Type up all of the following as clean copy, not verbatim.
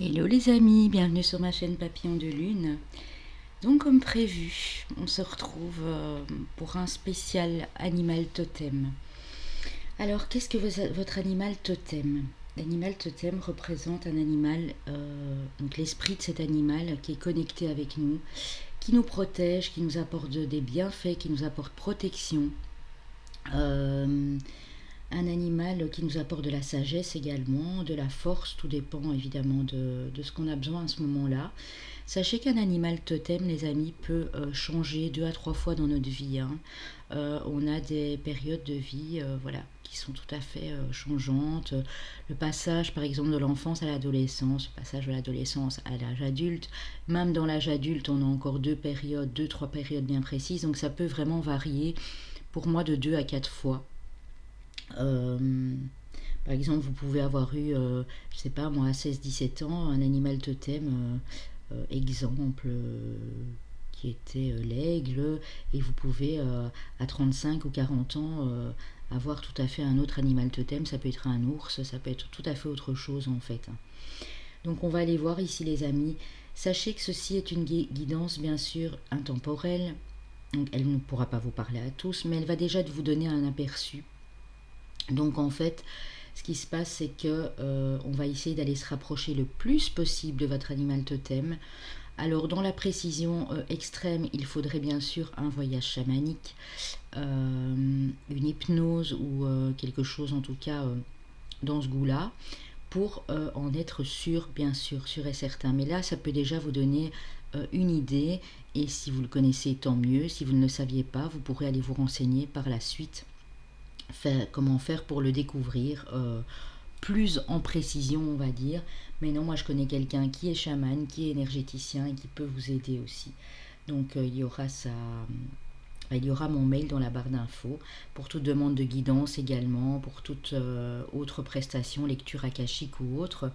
Hello les amis, bienvenue sur ma chaîne Papillon de Lune. Donc comme prévu, on se retrouve pour un spécial animal totem. Alors qu'est-ce que votre animal totem? L'animal totem représente un animal, donc l'esprit de cet animal qui est connecté avec nous, qui nous protège, qui nous apporte des bienfaits, qui nous apporte protection. Un animal qui nous apporte de la sagesse également, de la force, tout dépend évidemment de ce qu'on a besoin à ce moment-là. Sachez qu'un animal totem, les amis, peut changer 2 à 3 fois dans notre vie, hein. On a des périodes de vie voilà, qui sont tout à fait changeantes. Le passage, par exemple, de l'enfance à l'adolescence, le passage de l'adolescence à l'âge adulte. Même dans l'âge adulte, on a encore 2, 3 périodes bien précises, donc ça peut vraiment varier, pour moi, de 2 à 4 fois. Euh, Par exemple, vous pouvez avoir eu, je sais pas moi, à 16, 17 ans, un animal totem, exemple, qui était l'aigle, et vous pouvez, à 35 ou 40 ans, avoir tout à fait un autre animal totem. Ça peut être un ours, ça peut être tout à fait autre chose en fait. Donc on va aller voir ici les amis. Sachez que ceci est une guidance bien sûr intemporelle. Donc elle ne pourra pas vous parler à tous, mais elle va déjà vous donner un aperçu. Donc en fait, ce qui se passe, c'est que on va essayer d'aller se rapprocher le plus possible de votre animal totem. Alors dans la précision extrême, il faudrait bien sûr un voyage chamanique, une hypnose ou quelque chose en tout cas dans ce goût-là, pour en être sûr, bien sûr, sûr et certain. Mais là, ça peut déjà vous donner une idée, et si vous le connaissez, tant mieux. Si vous ne le saviez pas, vous pourrez aller vous renseigner par la suite comment faire pour le découvrir plus en précision, on va dire. Mais non, moi je connais quelqu'un qui est chaman, qui est énergéticien et qui peut vous aider aussi. Donc il y aura mon mail dans la barre d'infos pour toute demande de guidance également, pour toute autre prestation, lecture akashique ou autre.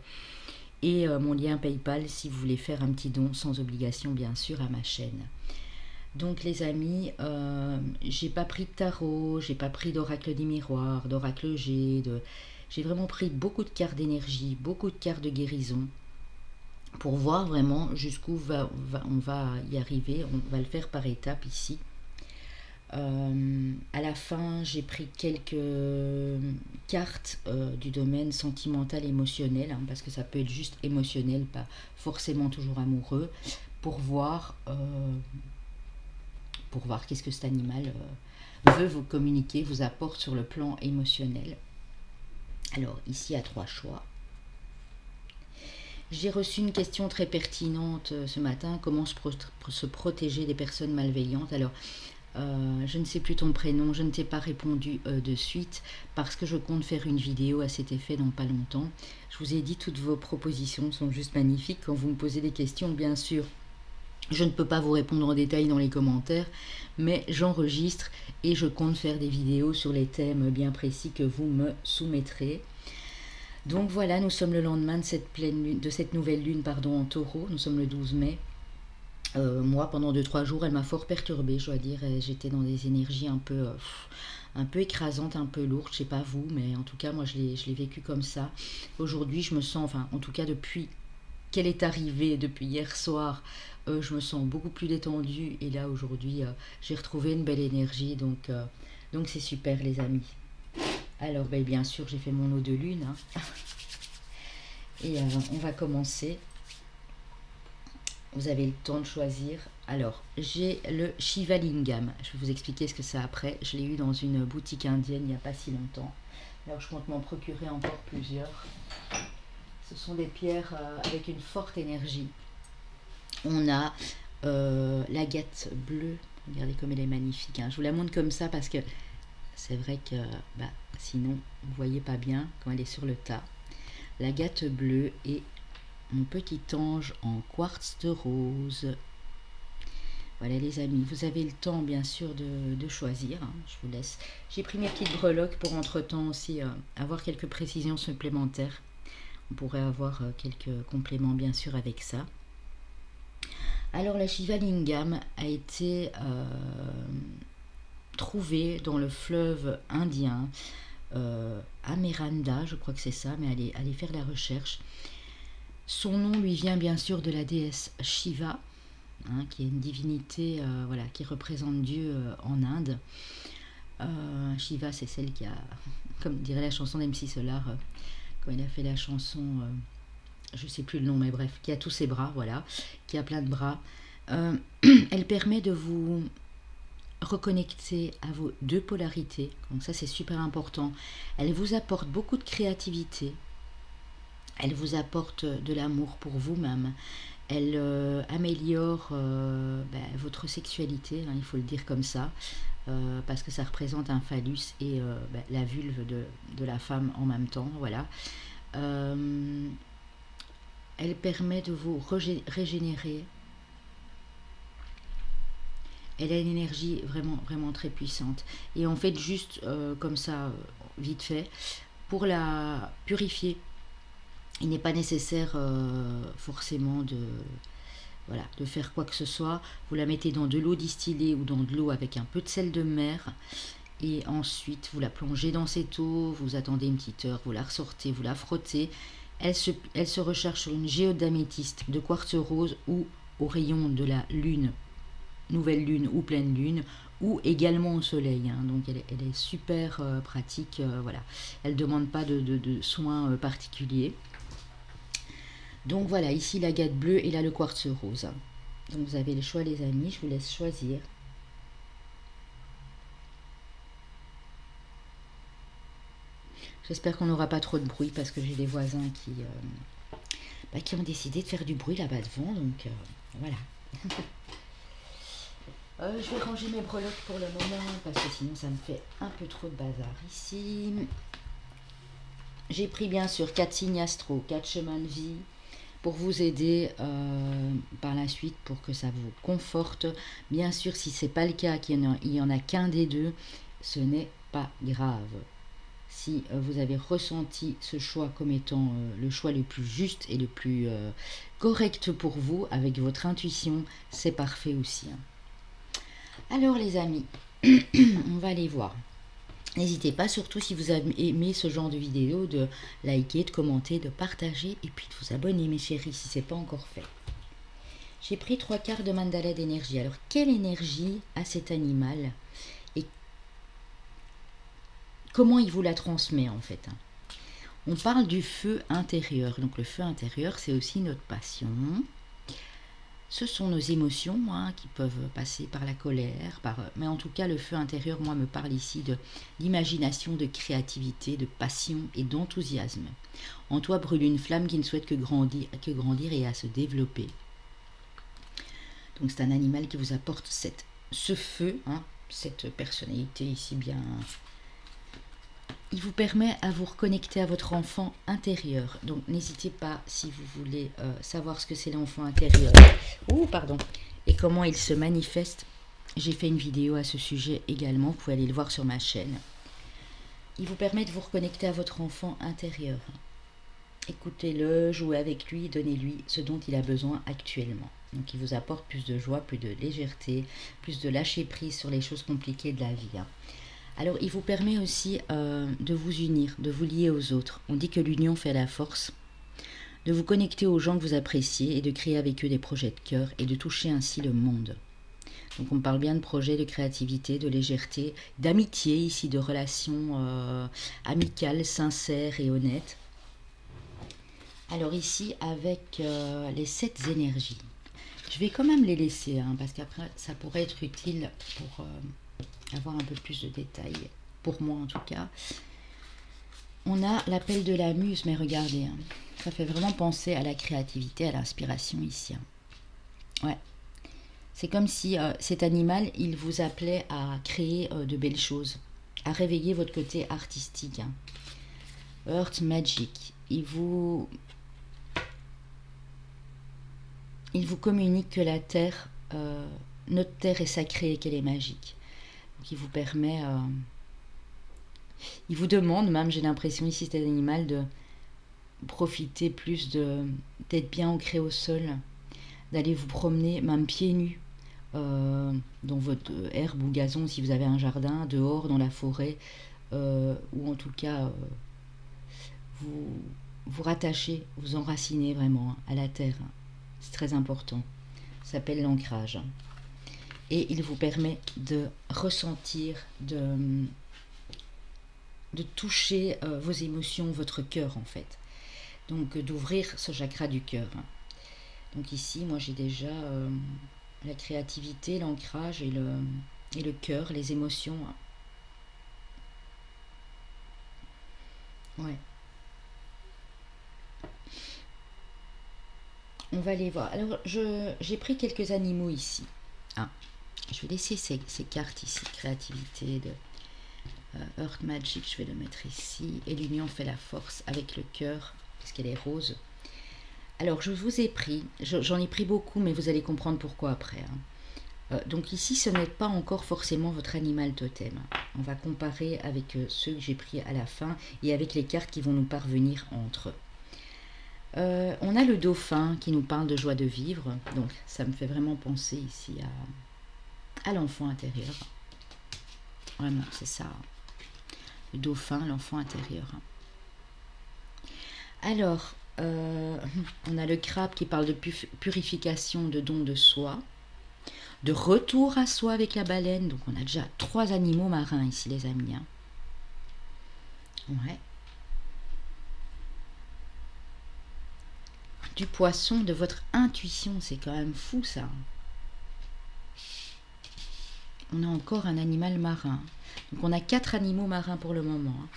Et mon lien PayPal si vous voulez faire un petit don sans obligation bien sûr à ma chaîne. Donc les amis, j'ai pas pris de tarot, j'ai pas pris d'oracle des miroirs, d'oracle G, j'ai vraiment pris beaucoup de cartes d'énergie, beaucoup de cartes de guérison, pour voir vraiment jusqu'où on va y arriver. On va le faire par étapes ici. À la fin, j'ai pris quelques cartes du domaine sentimental émotionnel, hein, parce que ça peut être juste émotionnel, pas forcément toujours amoureux, pour voir qu'est-ce que cet animal veut vous communiquer, vous apporte sur le plan émotionnel. Alors ici à 3 choix. J'ai reçu une question très pertinente ce matin, comment se protéger des personnes malveillantes. Alors je ne sais plus ton prénom, je ne t'ai pas répondu de suite parce que je compte faire une vidéo à cet effet dans pas longtemps. Je vous ai dit, toutes vos propositions sont juste magnifiques. Quand vous me posez des questions, bien sûr, je ne peux pas vous répondre en détail dans les commentaires, mais j'enregistre et je compte faire des vidéos sur les thèmes bien précis que vous me soumettrez. Donc voilà, nous sommes le lendemain de cette nouvelle lune en taureau, nous sommes le 12 mai. Moi, pendant 2-3 jours, elle m'a fort perturbée, je dois dire. J'étais dans des énergies un peu écrasantes, un peu lourdes, je sais pas vous, mais en tout cas, moi, je l'ai vécu comme ça. Aujourd'hui, je me sens, enfin, en tout cas, depuis qu'elle est arrivée, depuis hier soir, je me sens beaucoup plus détendue. Et là, aujourd'hui, j'ai retrouvé une belle énergie, donc c'est super, les amis. Alors, ben, bien sûr, j'ai fait mon eau de lune, hein. Et on va commencer. Vous avez le temps de choisir. Alors, j'ai le Shivalingam. Je vais vous expliquer ce que c'est après. Je l'ai eu dans une boutique indienne il n'y a pas si longtemps. Alors, je compte m'en procurer encore plusieurs. Ce sont des pierres avec une forte énergie. On a l'agate bleue. Regardez comme elle est magnifique, hein. Je vous la montre comme ça parce que c'est vrai que sinon, vous ne voyez pas bien quand elle est sur le tas. L'agate bleue et mon petit ange en quartz de rose. Voilà les amis, vous avez le temps bien sûr de choisir, hein. Je vous laisse. J'ai pris mes petites breloques pour entre-temps aussi avoir quelques précisions supplémentaires. On pourrait avoir quelques compléments bien sûr avec ça. Alors la Shivalingam a été trouvée dans le fleuve indien, Ameranda, je crois que c'est ça, mais allez faire la recherche. Son nom lui vient bien sûr de la déesse Shiva, hein, qui est une divinité voilà, qui représente Dieu en Inde. Shiva, c'est celle qui a, comme dirait la chanson d'MC Solar, quand il a fait la chanson, je sais plus le nom, mais bref, qui a tous ses bras, voilà, qui a plein de bras. Elle permet de vous reconnecter à vos deux polarités, donc ça c'est super important. Elle vous apporte beaucoup de créativité, elle vous apporte de l'amour pour vous-même, elle améliore votre sexualité, hein, il faut le dire comme ça, parce que ça représente un phallus et la vulve de la femme en même temps, voilà. Elle permet de vous régénérer. Elle a une énergie vraiment, vraiment très puissante. Et en fait, juste comme ça, vite fait, pour la purifier, il n'est pas nécessaire forcément voilà, de faire quoi que ce soit. Vous la mettez dans de l'eau distillée ou dans de l'eau avec un peu de sel de mer. Et ensuite, vous la plongez dans cette eau, vous attendez une petite heure, vous la ressortez, vous la frottez. Elle se recharge sur une géode d'améthyste, de quartz rose ou au rayon de la lune, nouvelle lune ou pleine lune, ou également au soleil. Hein. Donc elle est super pratique, voilà. Elle ne demande pas de soins particuliers. Donc voilà, ici l'agate bleue et là le quartz rose. Donc vous avez le choix les amis, je vous laisse choisir. J'espère qu'on n'aura pas trop de bruit parce que j'ai des voisins qui ont décidé de faire du bruit là-bas devant, donc voilà. Je vais ranger mes breloques pour le moment parce que sinon ça me fait un peu trop de bazar ici. J'ai pris bien sûr 4 signes astro, 4 chemins de vie pour vous aider par la suite pour que ça vous conforte. Bien sûr, si ce n'est pas le cas, qu'il n'y en a qu'un des deux, ce n'est pas grave. Si vous avez ressenti ce choix comme étant le choix le plus juste et le plus correct pour vous, avec votre intuition, c'est parfait aussi. Alors les amis, on va aller voir. N'hésitez pas, surtout si vous avez aimé ce genre de vidéo, de liker, de commenter, de partager et puis de vous abonner mes chéris si ce n'est pas encore fait. J'ai pris 3 quarts de mandala d'énergie. Alors quelle énergie a cet animal et comment il vous la transmet en fait? On parle du feu intérieur. Donc le feu intérieur, c'est aussi notre passion. Ce sont nos émotions qui peuvent passer par la colère, mais en tout cas le feu intérieur, moi, me parle ici d'imagination, de créativité, de passion et d'enthousiasme. En toi brûle une flamme qui ne souhaite que grandir et à se développer. Donc c'est un animal qui vous apporte ce feu, cette personnalité ici bien. Il vous permet à vous reconnecter à votre enfant intérieur. Donc n'hésitez pas si vous voulez savoir ce que c'est l'enfant intérieur. Pardon. Et comment il se manifeste. J'ai fait une vidéo à ce sujet également. Vous pouvez aller le voir sur ma chaîne. Il vous permet de vous reconnecter à votre enfant intérieur. Écoutez-le, jouez avec lui, donnez-lui ce dont il a besoin actuellement. Donc il vous apporte plus de joie, plus de légèreté, plus de lâcher prise sur les choses compliquées de la vie. Alors, il vous permet aussi de vous unir, de vous lier aux autres. On dit que l'union fait la force. De vous connecter aux gens que vous appréciez et de créer avec eux des projets de cœur et de toucher ainsi le monde. Donc, on parle bien de projets de créativité, de légèreté, d'amitié ici, de relations amicales, sincères et honnêtes. Alors ici, avec les 7 énergies. Je vais quand même les laisser, parce qu'après, ça pourrait être utile pour avoir un peu plus de détails, pour moi en tout cas. On a l'appel de la muse, mais regardez, ça fait vraiment penser à la créativité, à l'inspiration ici. Ouais, c'est comme si cet animal, il vous appelait à créer de belles choses, à réveiller votre côté artistique. Earth Magic, il vous communique que la terre, notre terre est sacrée et qu'elle est magique. Donc il vous permet, il vous demande même, j'ai l'impression ici cet animal, de profiter plus d'être bien ancré au sol, d'aller vous promener même pieds nus dans votre herbe ou gazon si vous avez un jardin, dehors dans la forêt, ou en tout cas vous vous rattacher, vous enraciner vraiment à la terre. C'est très important. Ça s'appelle l'ancrage. Et il vous permet de ressentir, de toucher vos émotions, votre cœur en fait. Donc d'ouvrir ce chakra du cœur. Donc ici, moi j'ai déjà la créativité, l'ancrage et le cœur, les émotions. Ouais. On va aller voir. Alors, j'ai pris quelques animaux ici. Ah, je vais laisser ces cartes ici. Créativité de Earth Magic, je vais le mettre ici. Et l'union fait la force avec le cœur, puisqu'elle est rose. Alors, je vous ai pris, j'en ai pris beaucoup, mais vous allez comprendre pourquoi après. Donc ici, ce n'est pas encore forcément votre animal totem. On va comparer avec ceux que j'ai pris à la fin et avec les cartes qui vont nous parvenir entre eux. On a le dauphin qui nous parle de joie de vivre, donc ça me fait vraiment penser ici à l'enfant intérieur. Vraiment, c'est ça. Le dauphin, l'enfant intérieur. Alors, on a le crabe qui parle de purification, de don de soi, de retour à soi avec la baleine. Donc on a déjà 3 animaux marins ici, les amis. Hein. Ouais. Du poisson, de votre intuition, c'est quand même fou ça. On a encore un animal marin. Donc on a 4 animaux marins pour le moment. Hein.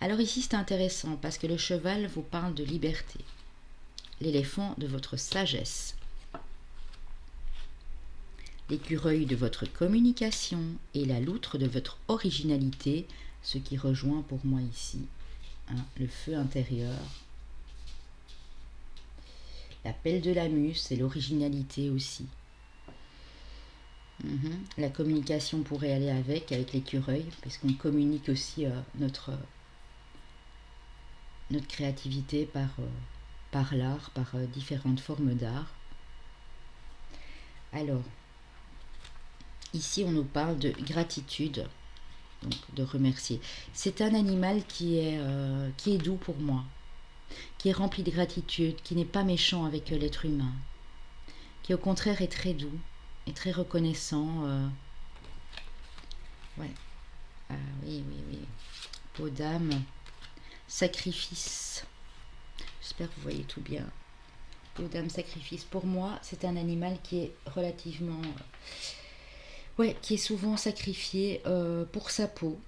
Alors ici c'est intéressant parce que le cheval vous parle de liberté. L'éléphant de votre sagesse. L'écureuil de votre communication et la loutre de votre originalité, ce qui rejoint pour moi ici hein, le feu intérieur. La pelle de la muse, c'est l'originalité aussi. La communication pourrait aller avec l'écureuil, parce qu'on communique aussi notre créativité par l'art, par différentes formes d'art. Alors, ici on nous parle de gratitude, donc de remercier. C'est un animal qui est doux pour moi, qui est rempli de gratitude, qui n'est pas méchant avec l'être humain, qui au contraire est très doux, est très reconnaissant. Ouais. Ah, oui. Peau d'âme, sacrifice. J'espère que vous voyez tout bien. Peau d'âme, sacrifice. Pour moi, c'est un animal qui est relativement... ouais, qui est souvent sacrifié pour sa peau.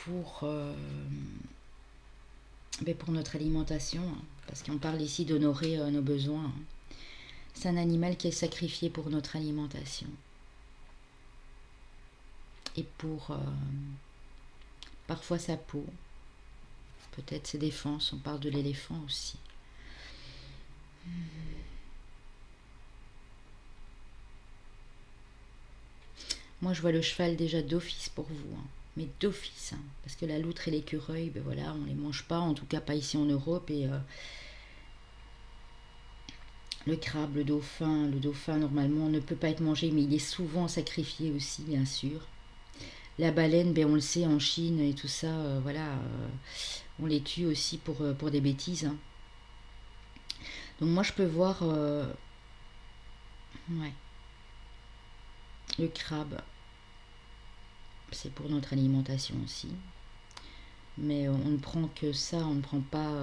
Pour notre alimentation, hein, parce qu'on parle ici d'honorer nos besoins. Hein. C'est un animal qui est sacrifié pour notre alimentation. Et pour parfois sa peau, peut-être ses défenses, on parle de l'éléphant aussi. Moi je vois le cheval déjà d'office pour vous, hein. Mais d'office, hein, parce que la loutre et l'écureuil, ben voilà, on les mange pas, en tout cas pas ici en Europe, et le crabe, le dauphin normalement ne peut pas être mangé, mais il est souvent sacrifié aussi, bien sûr. La baleine, ben on le sait, en Chine et tout ça, voilà, on les tue aussi pour des bêtises. Hein. Donc moi je peux voir, ouais, le crabe, c'est pour notre alimentation aussi. Mais on ne prend que ça, on ne prend pas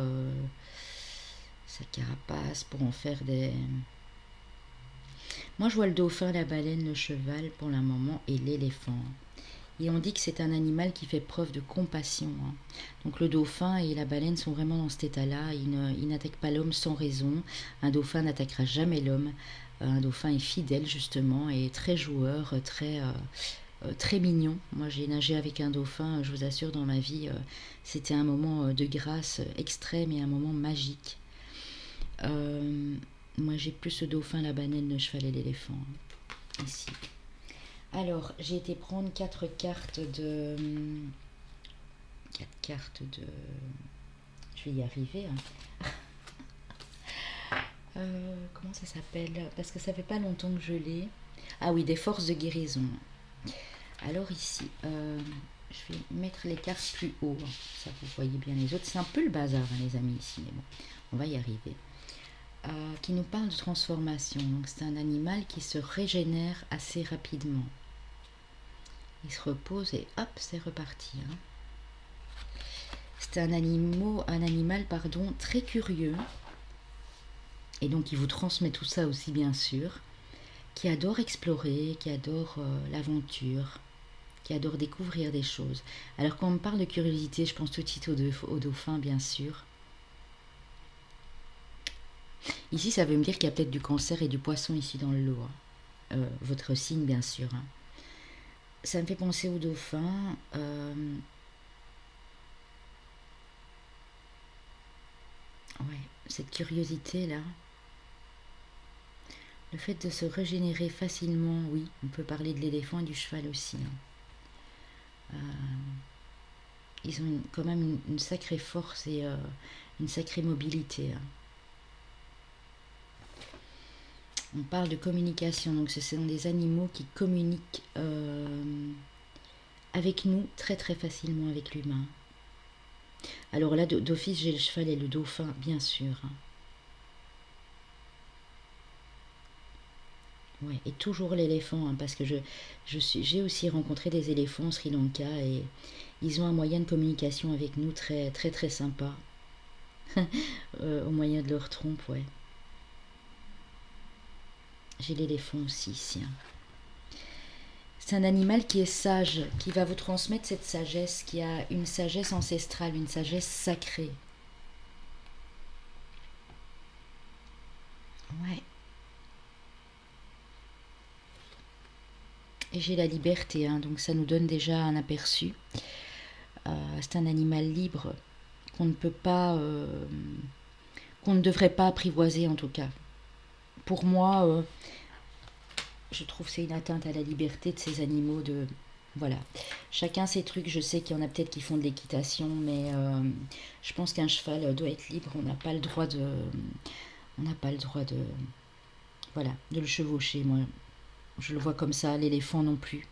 sa carapace pour en faire des... Moi je vois le dauphin, la baleine, le cheval pour le moment et l'éléphant. Et on dit que c'est un animal qui fait preuve de compassion. Hein. Donc le dauphin et la baleine sont vraiment dans cet état-là. Ils n'attaquent pas l'homme sans raison. Un dauphin n'attaquera jamais l'homme. Un dauphin est fidèle justement et très joueur, très mignon. Moi j'ai nagé avec un dauphin, je vous assure dans ma vie, c'était un moment de grâce extrême et un moment magique. Moi j'ai plus le dauphin, la baleine, le cheval et l'éléphant. Hein, ici. Alors, j'ai été prendre 4 cartes de... 4 cartes de... Je vais y arriver. Hein. Comment ça s'appelle? Parce que ça fait pas longtemps que je l'ai. Ah oui, des forces de guérison. Alors ici, Je vais mettre les cartes plus haut, hein. Ça vous voyez bien les autres. C'est un peu le bazar, hein, les amis, ici, mais bon, on va y arriver. Qui nous parle de transformation. Donc c'est un animal qui se régénère assez rapidement. Il se repose et hop, c'est reparti. Hein. C'est un animal très curieux. Et donc il vous transmet tout ça aussi bien sûr. Qui adore explorer, qui adore l'aventure, qui adore découvrir des choses. Alors quand on me parle de curiosité, je pense tout de suite au dauphin bien sûr. Ici, ça veut me dire qu'il y a peut-être du cancer et du poisson ici dans le lot. Hein. Votre signe, bien sûr. Hein. Ça me fait penser au dauphin. Ouais, cette curiosité-là. Le fait de se régénérer facilement, oui. On peut parler de l'éléphant et du cheval aussi. Hein. Ils ont quand même une sacrée force et une sacrée mobilité. Hein. On parle de communication, donc ce sont des animaux qui communiquent avec nous très très facilement avec l'humain. Alors là, d'office, j'ai le cheval et le dauphin, bien sûr. Hein. Ouais, et toujours l'éléphant, hein, parce que j'ai aussi rencontré des éléphants au Sri Lanka et ils ont un moyen de communication avec nous très très très sympa. Au moyen de leur trompe, ouais. J'ai l'éléphant aussi ici. Hein. C'est un animal qui est sage, qui va vous transmettre cette sagesse, qui a une sagesse ancestrale, une sagesse sacrée. Ouais. Et j'ai la liberté, hein, donc ça nous donne déjà un aperçu. C'est un animal libre qu'on ne peut pas, qu'on ne devrait pas apprivoiser en tout cas. Pour moi, je trouve que c'est une atteinte à la liberté de ces animaux de... Voilà. Chacun ses trucs. Je sais qu'il y en a peut-être qui font de l'équitation, mais je pense qu'un cheval doit être libre. On n'a pas le droit de... On n'a pas le droit de... Voilà, de le chevaucher. Moi, je le vois comme ça. L'éléphant non plus.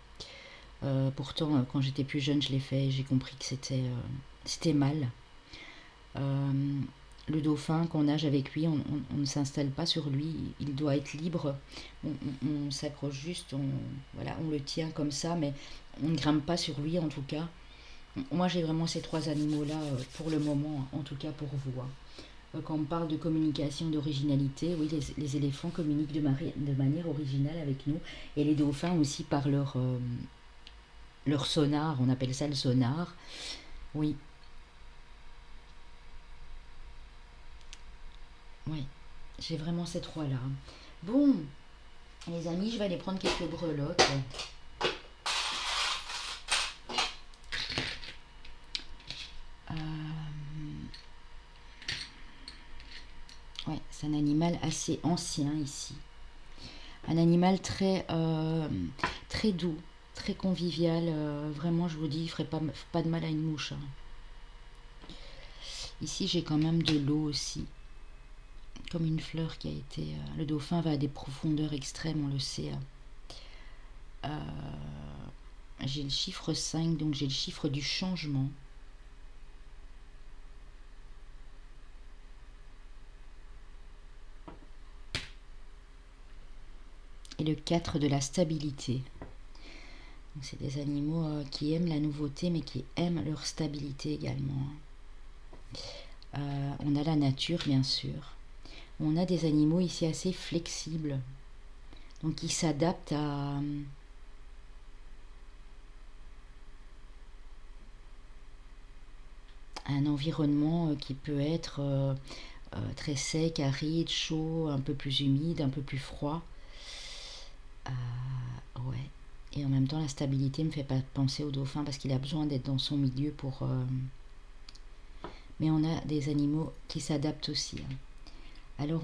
Pourtant, quand j'étais plus jeune, je l'ai fait et j'ai compris que c'était mal. Le dauphin, qu'on nage avec lui, on ne s'installe pas sur lui, il doit être libre. On s'accroche juste, voilà, on le tient comme ça, mais on ne grimpe pas sur lui en tout cas. Moi j'ai vraiment ces trois animaux-là pour le moment, en tout cas pour vous. Hein. Quand on parle de communication, d'originalité, oui, les éléphants communiquent de manière originale avec nous, et les dauphins aussi par leur sonar, on appelle ça le sonar. Oui, oui, j'ai vraiment ces trois-là. Bon, les amis, je vais aller prendre quelques breloques. Ouais, c'est un animal assez ancien ici. Un animal très doux, très convivial. Vraiment, je vous dis, il ne ferait pas de mal à une mouche. Hein. Ici, j'ai quand même de l'eau aussi. Comme une fleur qui a été... le dauphin va à des profondeurs extrêmes, on le sait. J'ai le chiffre 5, donc j'ai le chiffre du changement. Et le 4 de la stabilité. C'est des animaux qui aiment la nouveauté, mais qui aiment leur stabilité également. On a la nature, bien sûr. On a des animaux ici assez flexibles, donc qui s'adaptent à un environnement qui peut être très sec, aride, chaud, un peu plus humide, un peu plus froid. Ouais. Et en même temps, la stabilité me fait pas penser au dauphin parce qu'il a besoin d'être dans son milieu pour... Mais on a des animaux qui s'adaptent aussi. Hein. Alors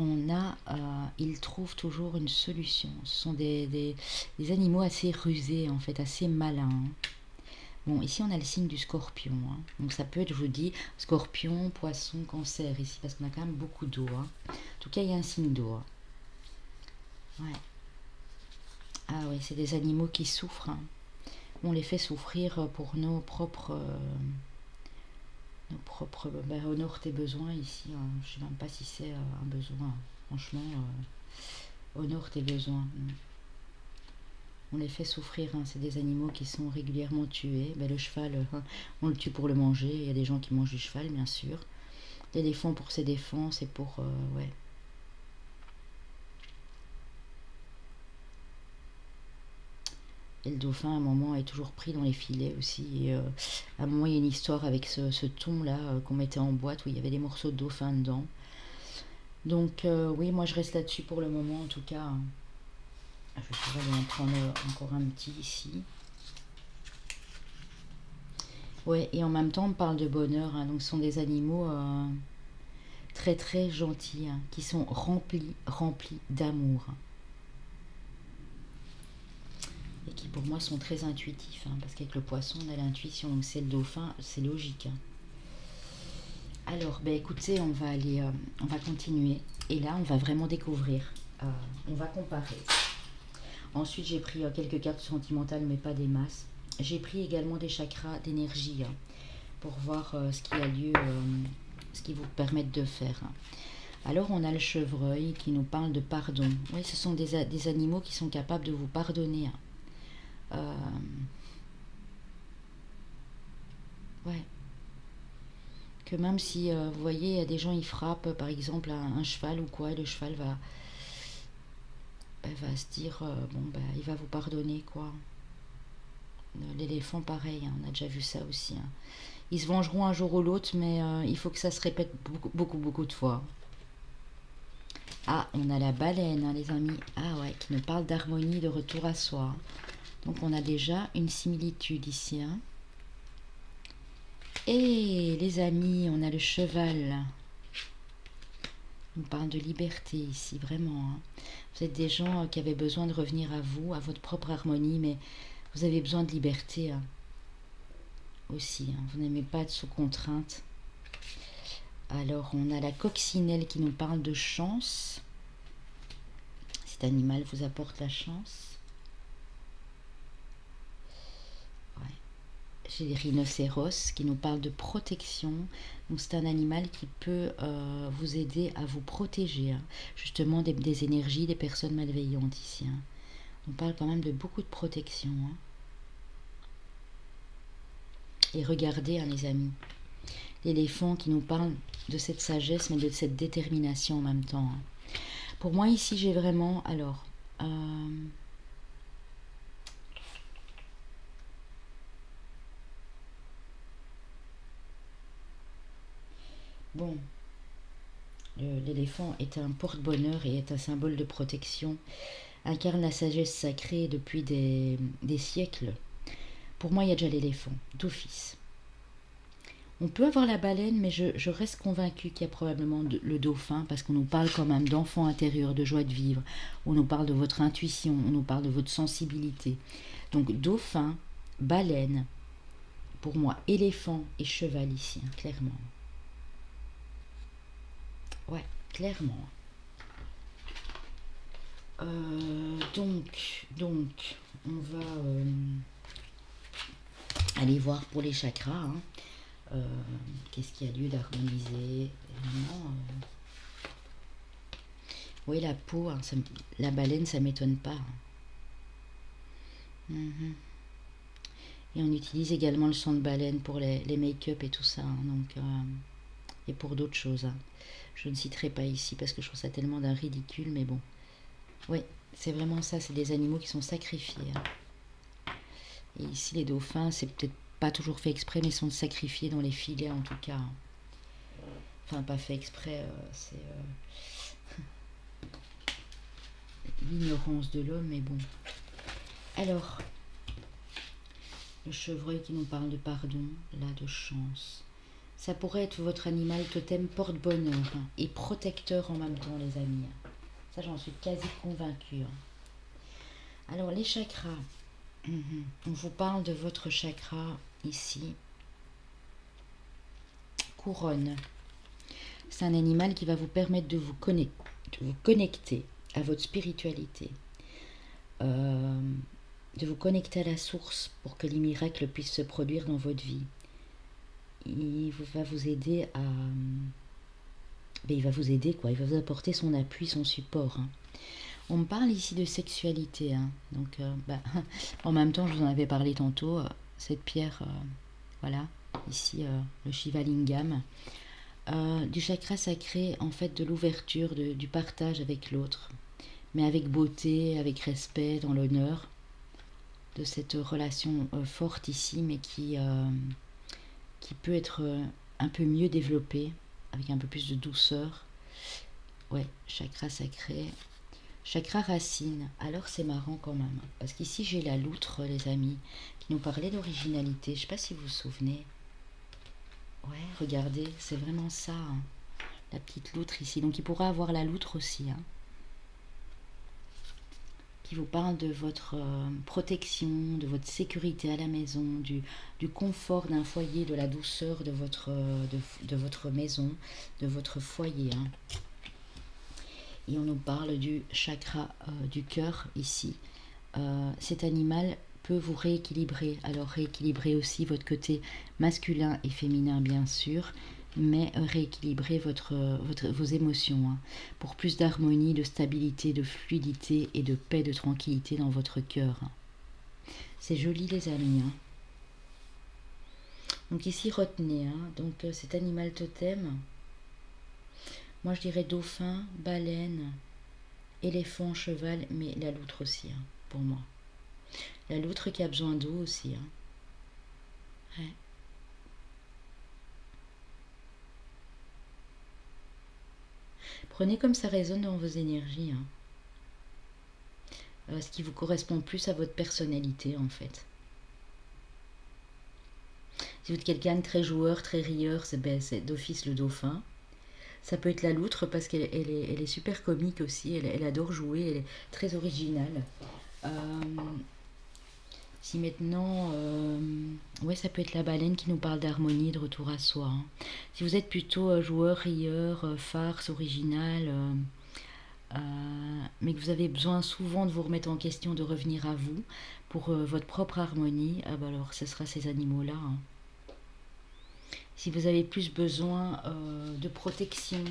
ils trouvent toujours une solution. Ce sont des animaux assez rusés, en fait, assez malins. Bon, ici on a le signe du scorpion. Hein. Donc ça peut être, je vous dis, scorpion, poisson, cancer ici, parce qu'on a quand même beaucoup d'eau. Hein. En tout cas, il y a un signe d'eau. Hein. Ouais. Ah oui, c'est des animaux qui souffrent. Hein. on les fait souffrir pour nos propres... honore tes besoins ici. Je ne sais même pas si c'est un besoin. Franchement, honore tes besoins. On les fait souffrir. C'est des animaux qui sont régulièrement tués. Le cheval, on le tue pour le manger. Il y a des gens qui mangent du cheval, bien sûr. L'éléphant pour ses défenses et pour... ouais. Et le dauphin, à un moment, est toujours pris dans les filets aussi. Et, à un moment, il y a une histoire avec ce thon-là qu'on mettait en boîte où il y avait des morceaux de dauphin dedans. Donc, oui, moi, je reste là-dessus pour le moment, en tout cas. Je vais aller en prendre encore un petit ici. Ouais, et en même temps, on parle de bonheur. Donc, ce sont des animaux très, très gentils, qui sont remplis d'amour. Et qui, pour moi, sont très intuitifs. Parce qu'avec le poisson, on a l'intuition. Donc, c'est le dauphin, c'est logique. Alors, écoutez, on va continuer. Et là, on va vraiment découvrir. On va comparer. Ensuite, j'ai pris quelques cartes sentimentales, mais pas des masses. J'ai pris également des chakras d'énergie pour voir ce qui a lieu, ce qui vous permettent de faire. Alors, on a le chevreuil qui nous parle de pardon. Oui, ce sont des animaux qui sont capables de vous pardonner. Ouais. Que même si, vous voyez, il y a des gens, ils frappent, par exemple, un cheval ou quoi, et le cheval va se dire, il va vous pardonner, quoi. L'éléphant, pareil, on a déjà vu ça aussi. Ils se vengeront un jour ou l'autre, mais il faut que ça se répète beaucoup de fois. Ah, on a la baleine, les amis. Ah ouais, qui nous parle d'harmonie, de retour à soi. Donc on a déjà une similitude ici. Et les amis, on a le cheval. On parle de liberté ici, vraiment. Vous êtes des gens qui avaient besoin de revenir à vous, à votre propre harmonie, mais vous avez besoin de liberté aussi. Vous n'aimez pas être sous contrainte. Alors, on a la coccinelle qui nous parle de chance. Cet animal vous apporte la chance. J'ai les rhinocéros qui nous parlent de protection. Donc c'est un animal qui peut vous aider à vous protéger, justement des énergies, des personnes malveillantes ici. On parle quand même de beaucoup de protection. Et regardez, les amis, l'éléphant qui nous parle de cette sagesse, mais de cette détermination en même temps. Pour moi, ici, j'ai vraiment... Alors... Bon, l'éléphant est un porte-bonheur et est un symbole de protection, incarne la sagesse sacrée depuis des siècles. Pour moi, il y a déjà l'éléphant, d'office. On peut avoir la baleine, mais je reste convaincue qu'il y a probablement le dauphin, parce qu'on nous parle quand même d'enfant intérieur, de joie de vivre, on nous parle de votre intuition, on nous parle de votre sensibilité. Donc dauphin, baleine, pour moi, éléphant et cheval ici, clairement. Ouais, clairement. Donc, on va aller voir pour les chakras. Qu'est-ce qu'il y a lieu d'harmoniser. Oui, la peau, la baleine, ça m'étonne pas. Et on utilise également le sang de baleine pour les make-up et tout ça. Donc, et pour d'autres choses. Je ne citerai pas ici parce que je trouve ça tellement d'un ridicule, mais bon. Oui, c'est vraiment ça, c'est des animaux qui sont sacrifiés. Et ici, les dauphins, c'est peut-être pas toujours fait exprès, mais sont sacrifiés dans les filets en tout cas. Enfin, pas fait exprès, c'est l'ignorance de l'homme, mais bon. Alors, le chevreuil qui nous parle de pardon, là, de chance. Ça pourrait être votre animal totem porte-bonheur et protecteur en même temps, les amis. Ça, j'en suis quasi convaincue. Alors, les chakras. On vous parle de votre chakra ici. Couronne. C'est un animal qui va vous permettre de vous connecter à votre spiritualité. de vous connecter à la source pour que les miracles puissent se produire dans votre vie. Va vous aider à... il va vous aider, quoi. Il va vous apporter son appui, son support. Hein. On me parle ici de sexualité. Hein. Donc, en même temps, je vous en avais parlé tantôt. Cette pierre, voilà, ici, le Shiva Lingam. Du chakra sacré, en fait, de l'ouverture, du partage avec l'autre. Mais avec beauté, avec respect, dans l'honneur. De cette relation forte ici, mais qui peut être un peu mieux développée, avec un peu plus de douceur. Ouais, chakra sacré. Chakra racine. Alors c'est marrant quand même, parce qu'ici j'ai la loutre, les amis, qui nous parlait d'originalité. Je ne sais pas si vous vous souvenez. Ouais, regardez, c'est vraiment ça, hein, la petite loutre ici. Donc il pourra avoir la loutre aussi, hein, qui vous parle de votre protection, de votre sécurité à la maison, du confort d'un foyer, de la douceur de votre maison, de votre foyer. Hein. Et on nous parle du chakra du cœur ici. Cet animal peut vous rééquilibrer. Alors rééquilibrer aussi votre côté masculin et féminin bien sûr, mais rééquilibrer vos émotions hein, pour plus d'harmonie, de stabilité, de fluidité et de paix, de tranquillité dans votre cœur. C'est joli les amis. Hein. Donc ici retenez, hein, donc cet animal totem, moi je dirais dauphin, baleine, éléphant, cheval, mais la loutre aussi hein, pour moi. La loutre qui a besoin d'eau aussi. Hein. Ouais. Prenez comme ça résonne dans vos énergies. Hein. Ce qui vous correspond plus à votre personnalité en fait. Si vous êtes quelqu'un de très joueur, très rieur, c'est d'office le dauphin. Ça peut être la loutre parce qu'elle est super comique aussi, elle adore jouer, elle est très originale. Si maintenant, ouais, ça peut être la baleine qui nous parle d'harmonie, de retour à soi. Hein. Si vous êtes plutôt joueur, rieur, farce, original, mais que vous avez besoin souvent de vous remettre en question, de revenir à vous pour votre propre harmonie, alors ce sera ces animaux-là. Hein. Si vous avez plus besoin de protection,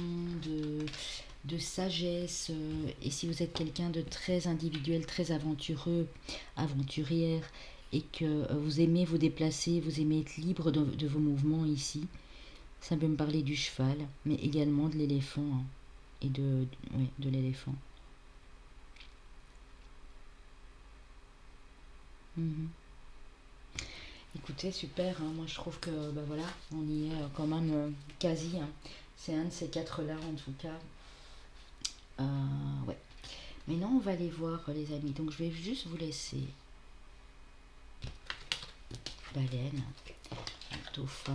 de sagesse, et si vous êtes quelqu'un de très individuel, très aventureux, aventurière, et que vous aimez vous déplacer, vous aimez être libre de vos mouvements ici, ça peut me parler du cheval, mais également de l'éléphant, hein, et de l'éléphant. Mhm. Écoutez, super, hein, moi je trouve que voilà, on y est quand même quasi. Hein. C'est un de ces quatre-là en tout cas. Ouais. Maintenant, on va aller voir les amis. Donc, je vais juste vous laisser baleine, dauphin,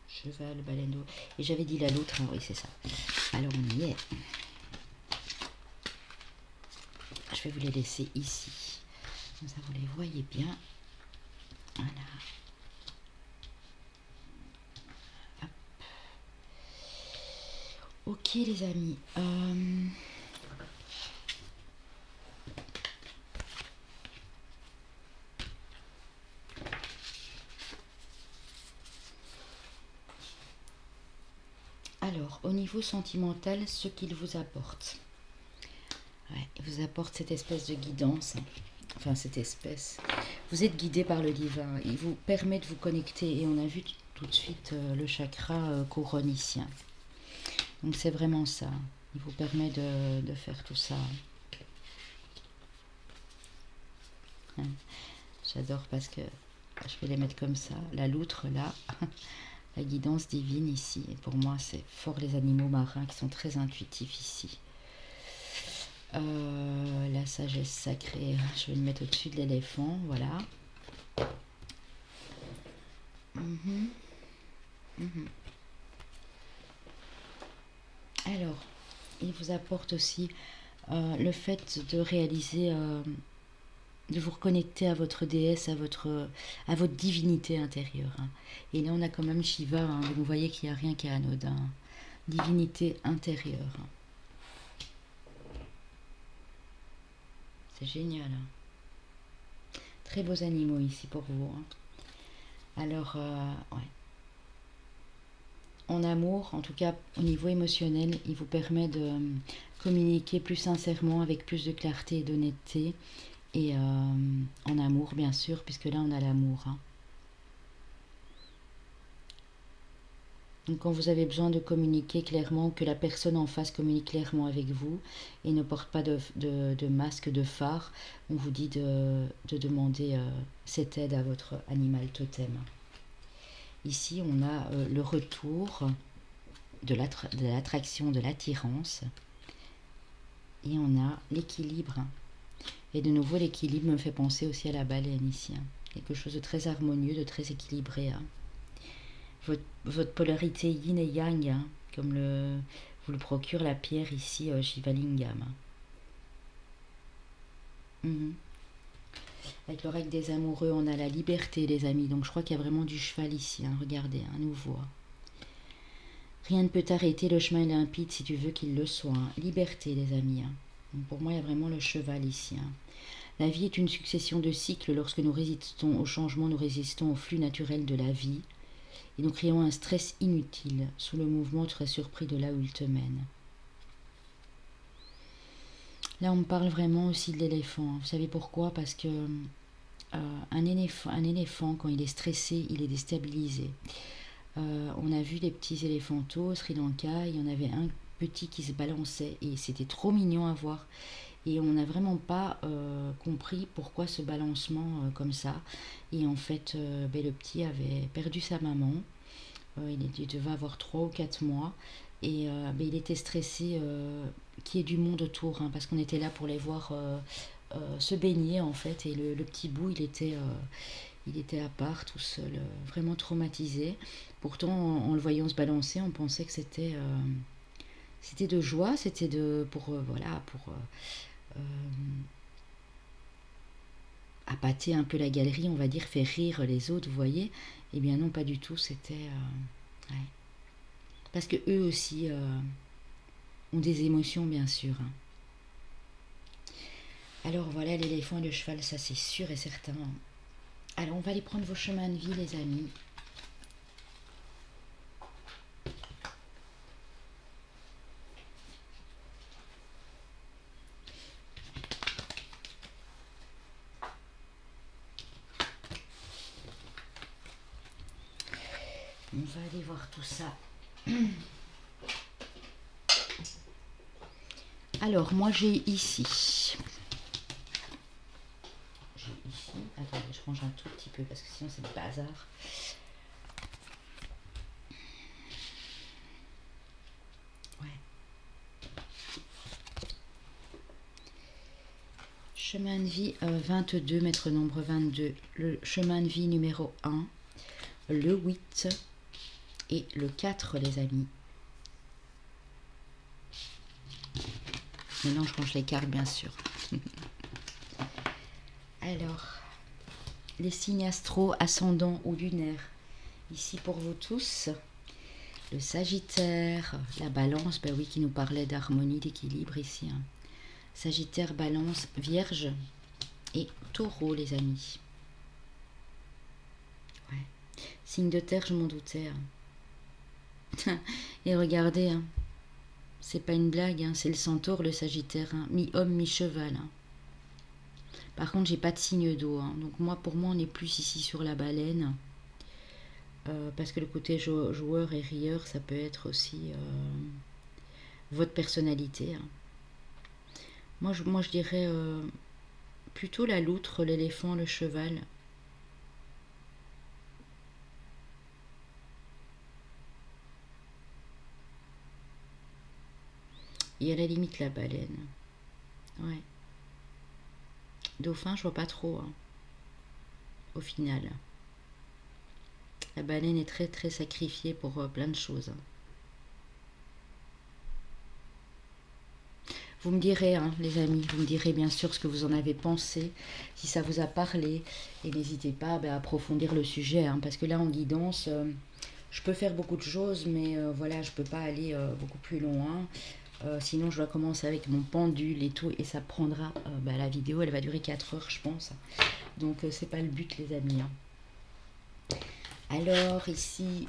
cheval, baleine d'eau. Et j'avais dit la loutre, hein, oui, c'est ça. Alors, on y est. Je vais vous les laisser ici. Comme ça, vous les voyez bien. Voilà. Hop. Ok, les amis. Alors, au niveau sentimental, ce qu'il vous apporte. Ouais, il vous apporte cette espèce de guidance. Enfin, cette espèce. Vous êtes guidé par le divin. Il vous permet de vous connecter. Et on a vu tout de suite le chakra couronne ici. Donc, c'est vraiment ça. Il vous permet de faire tout ça. Hein. J'adore parce que je vais les mettre comme ça. La loutre, là. La guidance divine ici. Et pour moi, c'est fort les animaux marins qui sont très intuitifs ici. La sagesse sacrée, je vais le mettre au-dessus de l'éléphant, voilà. Alors, il vous apporte aussi le fait de réaliser de vous reconnecter à votre déesse, à votre divinité intérieure. Hein. Et là, on a quand même Shiva, hein, donc vous voyez qu'il n'y a rien qui est anodin. Divinité intérieure. C'est génial. Hein. Très beaux animaux ici pour vous. Hein. Alors, ouais. En amour, en tout cas au niveau émotionnel, il vous permet de communiquer plus sincèrement, avec plus de clarté et d'honnêteté. Et en amour, bien sûr, puisque là, on a l'amour. Hein. Donc quand vous avez besoin de communiquer clairement, que la personne en face communique clairement avec vous et ne porte pas de masque, de phare, on vous dit de demander cette aide à votre animal totem. Ici, on a le retour de l'attraction, de l'attirance. Et on a l'équilibre. Et de nouveau, l'équilibre me fait penser aussi à la baleine ici. Hein. Quelque chose de très harmonieux, de très équilibré. Hein. Votre polarité yin et yang, hein, comme vous le procure la pierre ici, Shivalingam. Avec l'oracle des amoureux, on a la liberté, les amis. Donc je crois qu'il y a vraiment du cheval ici. Hein. Regardez, à nouveau. Hein. Rien ne peut t'arrêter, le chemin est limpide si tu veux qu'il le soit. Hein. Liberté, les amis. Hein. Donc pour moi, il y a vraiment le cheval ici. Hein. La vie est une succession de cycles. Lorsque nous résistons au changement, nous résistons au flux naturel de la vie. Et nous créons un stress inutile. Sous le mouvement, tu serais surpris de là où il te mène. Là, on me parle vraiment aussi de l'éléphant. Vous savez pourquoi? Parce que un éléphant, quand il est stressé, il est déstabilisé. On a vu des petits éléphantaux au Sri Lanka. Il y en avait un petit qui se balançait et c'était trop mignon à voir. Et on n'a vraiment pas compris pourquoi ce balancement comme ça. Et en fait, le petit avait perdu sa maman. Il devait avoir 3 ou 4 mois. Et il était stressé qu'il y ait du monde autour. Hein, parce qu'on était là pour les voir se baigner en fait. Et le petit bout, il était à part, tout seul, vraiment traumatisé. Pourtant, en le voyant se balancer, on pensait que c'était de joie, c'était pour appâter un peu la galerie, on va dire, faire rire les autres, vous voyez. Eh bien non, pas du tout, c'était... ouais. Parce que eux aussi ont des émotions, bien sûr. Hein. Alors voilà, l'éléphant et le cheval, ça c'est sûr et certain. Alors on va aller prendre vos chemins de vie, les amis. On va aller voir tout ça. Alors, moi j'ai ici. Attendez, je range un tout petit peu parce que sinon c'est le bazar. Ouais. Chemin de vie 22, maître nombre 22. Le chemin de vie numéro 1, le 8 et le 4, les amis. Maintenant, je range les cartes, bien sûr. Alors, les signes astro, ascendants ou lunaires. Ici pour vous tous, le Sagittaire, la Balance, ben oui, qui nous parlait d'harmonie, d'équilibre ici. Hein. Sagittaire, Balance, Vierge et Taureau, les amis. Ouais. Signe de terre, je m'en doutais. Hein. Et regardez, hein. C'est pas une blague, hein. C'est le centaure, le Sagittaire, hein. Mi-homme, mi-cheval. Hein. Par contre, j'ai pas de signe d'eau. Hein. Donc pour moi, on est plus ici sur la baleine. Parce que le côté joueur et rieur, ça peut être aussi votre personnalité. Hein. Moi, je dirais plutôt la loutre, l'éléphant, le cheval. Et à la limite, la baleine. Ouais. Dauphin, je vois pas trop. Hein, au final. La baleine est très très sacrifiée pour plein de choses. Vous me direz, hein, les amis, vous me direz bien sûr ce que vous en avez pensé, si ça vous a parlé. Et n'hésitez pas à approfondir le sujet, hein, parce que là, en guidance, je peux faire beaucoup de choses, mais voilà, je peux pas aller beaucoup plus loin. Sinon, je dois commencer avec mon pendule et tout, et ça prendra, la vidéo, elle va durer 4 heures, je pense. Donc, c'est pas le but, les amis. Hein. Alors, ici,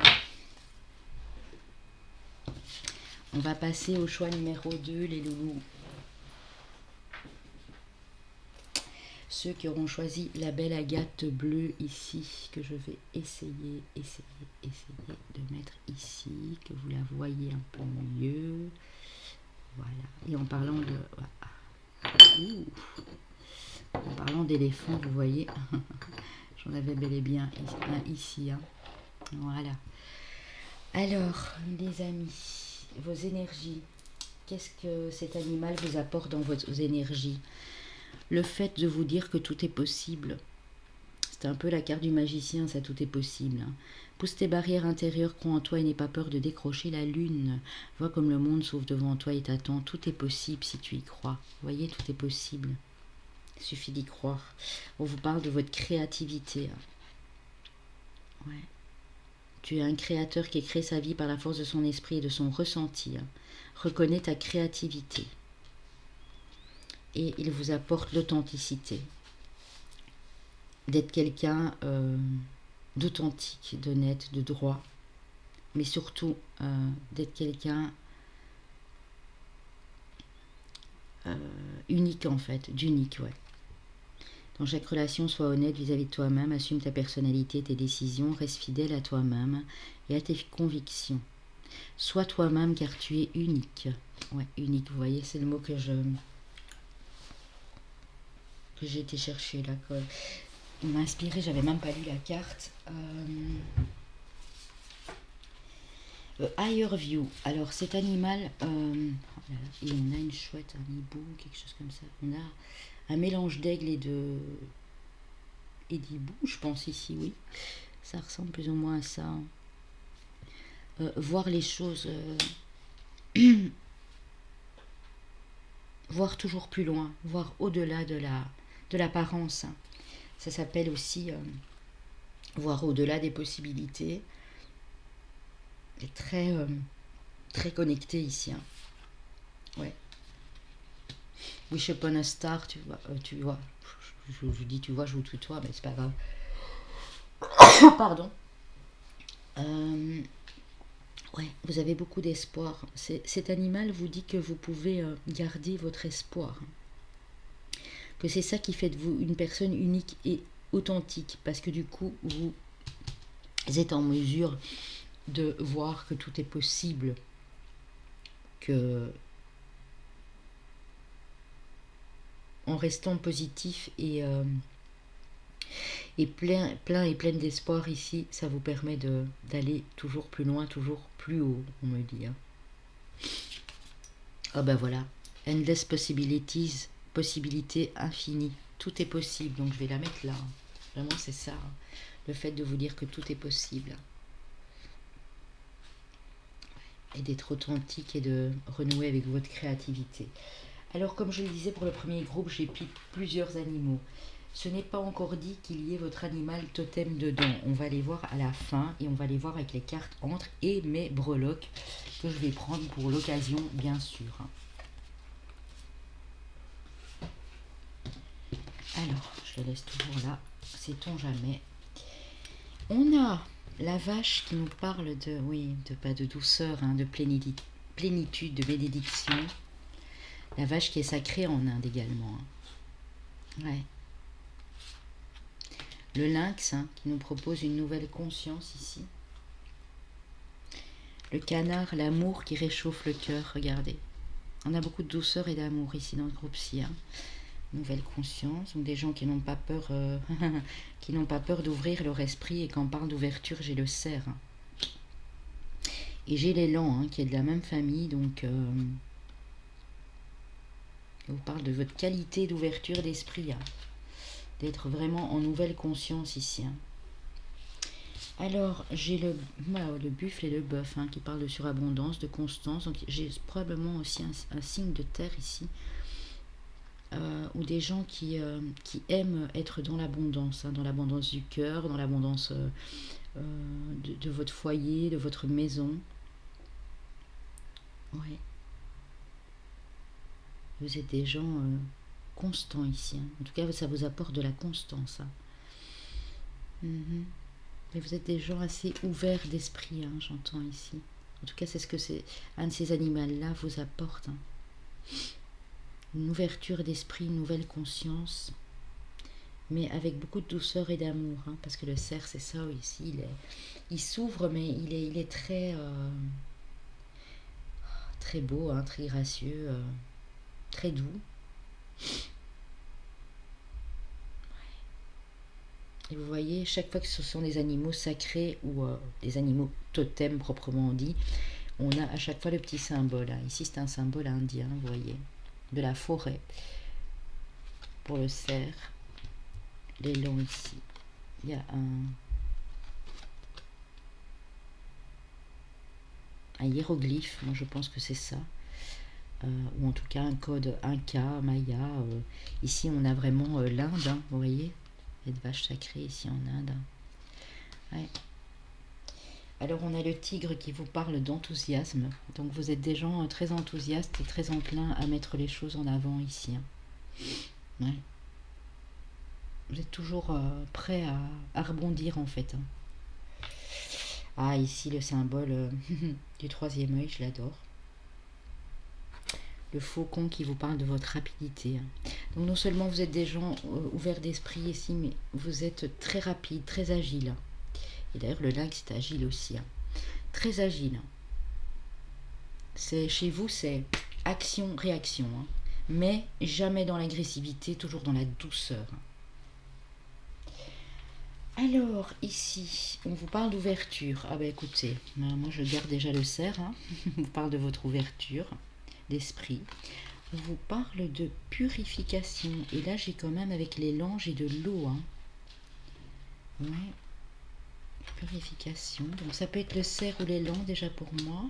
on va passer au choix numéro 2, les loulous. Ceux qui auront choisi la belle agate bleue ici, que je vais essayer de mettre ici, que vous la voyez un peu mieux. Voilà. Et en parlant de... Ouh. En parlant d'éléphant, vous voyez, j'en avais bel et bien un ici. Hein. Voilà. Alors, les amis, vos énergies. Qu'est-ce que cet animal vous apporte dans vos énergies? Le fait de vous dire que tout est possible. C'est un peu la carte du magicien, ça, tout est possible. Hein. Pousse tes barrières intérieures, crois en toi et n'aie pas peur de décrocher la lune. Vois comme le monde s'ouvre devant toi et t'attend. Tout est possible si tu y crois. Vous voyez, tout est possible. Il suffit d'y croire. On vous parle de votre créativité. Hein. Ouais. Tu es un créateur qui crée sa vie par la force de son esprit et de son ressenti. Hein. Reconnais ta créativité. Et il vous apporte l'authenticité. D'être quelqu'un d'authentique, d'honnête, de droit. Mais surtout, d'être quelqu'un unique en fait, d'unique, ouais. Dans chaque relation, sois honnête vis-à-vis de toi-même, assume ta personnalité, tes décisions, reste fidèle à toi-même et à tes convictions. Sois toi-même car tu es unique. Ouais, unique, vous voyez, c'est le mot que j'ai été chercher là. Il m'a inspiré, j'avais même pas lu la carte. Higher View. Alors cet animal, oh là là, et on a une chouette, un hibou, quelque chose comme ça. On a un mélange d'aigle et d'hibou, je pense ici, oui. Ça ressemble plus ou moins à ça. Voir les choses, voir toujours plus loin, voir au-delà de l'apparence. Hein. Ça s'appelle aussi voir au-delà des possibilités. C'est très, très connecté ici. Hein. Ouais. Wish upon a star, tu vois. Je vous dis, tu vois, je vous tutoie, mais c'est pas grave. Pardon. Ouais, vous avez beaucoup d'espoir. Cet animal vous dit que vous pouvez garder votre espoir. Que c'est ça qui fait de vous une personne unique et authentique. Parce que du coup, vous êtes en mesure de voir que tout est possible. Que en restant positif et pleine d'espoir ici, ça vous permet d'aller toujours plus loin, toujours plus haut, on me dit. Hein. Ah ben voilà, endless possibilities, possibilités infinies, tout est possible, donc je vais la mettre là. Vraiment c'est ça, hein. Le fait de vous dire que tout est possible. Et d'être authentique et de renouer avec votre créativité. Alors comme je le disais pour le premier groupe, j'ai pris plusieurs animaux. Ce n'est pas encore dit qu'il y ait votre animal totem dedans. On va les voir à la fin et on va les voir avec les cartes entre et mes breloques que je vais prendre pour l'occasion, bien sûr. Alors, je le laisse toujours là, sait-on jamais. On a la vache qui nous parle de, oui, pas de douceur, hein, de plénitude, de bénédiction. La vache qui est sacrée en Inde également. Hein. Ouais. Le lynx hein, qui nous propose une nouvelle conscience ici. Le canard, l'amour qui réchauffe le cœur, regardez. On a beaucoup de douceur et d'amour ici dans le groupe-ci. Hein. Nouvelle conscience, donc des gens qui n'ont pas peur, qui n'ont pas peur d'ouvrir leur esprit. Et quand on parle d'ouverture, j'ai le cerf. Hein. Et j'ai l'élan hein, qui est de la même famille, donc je vous parle de votre qualité d'ouverture d'esprit. Hein. D'être vraiment en nouvelle conscience ici. Hein. Alors, j'ai le buffle et le bœuf hein, qui parlent de surabondance, de constance. Donc, j'ai probablement aussi un signe de terre ici, ou des gens qui aiment être dans l'abondance du cœur, dans l'abondance de votre foyer, de votre maison. Ouais. Vous êtes des gens constants ici. Hein. En tout cas, ça vous apporte de la constance. Hein. Mhm. Mais vous êtes des gens assez ouverts d'esprit, hein, j'entends ici. En tout cas, c'est ce que un de ces animaux-là vous apporte. Hein. Une ouverture d'esprit, une nouvelle conscience, mais avec beaucoup de douceur et d'amour. Hein, parce que le cerf, c'est ça ici. Il s'ouvre, mais il est très, très beau, hein, très gracieux, très doux. Et vous voyez, chaque fois que ce sont des animaux sacrés ou des animaux totems proprement dit, on a à chaque fois le petit symbole. Hein. Ici, c'est un symbole indien, vous voyez, de la forêt. Pour le cerf, l'élan ici, il y a un hiéroglyphe, moi je pense que c'est ça. Ou en tout cas un code Inca, Maya. Ici, on a vraiment l'Inde, hein, vous voyez, cette vache sacrée ici en Inde. Ouais. Alors on a le tigre qui vous parle d'enthousiasme. Donc vous êtes des gens très enthousiastes et très enclins à mettre les choses en avant ici. Hein. Ouais. Vous êtes toujours prêt à rebondir en fait. Hein. Ah ici le symbole du troisième œil, je l'adore. Le faucon qui vous parle de votre rapidité. Hein. Donc non seulement vous êtes des gens ouverts d'esprit ici, mais vous êtes très rapide, très agile. Et d'ailleurs le lynx est agile aussi. Hein. Très agile. Chez vous, c'est action-réaction. Hein. Mais jamais dans l'agressivité, toujours dans la douceur. Alors, ici, on vous parle d'ouverture. Ah bah écoutez, moi je garde déjà le cerf. Hein. On vous parle de votre ouverture d'esprit. On vous parle de purification. Et là, j'ai quand même avec les langes et de l'eau. Hein. Ouais. Purification. Donc ça peut être le cerf ou l'élan déjà pour moi.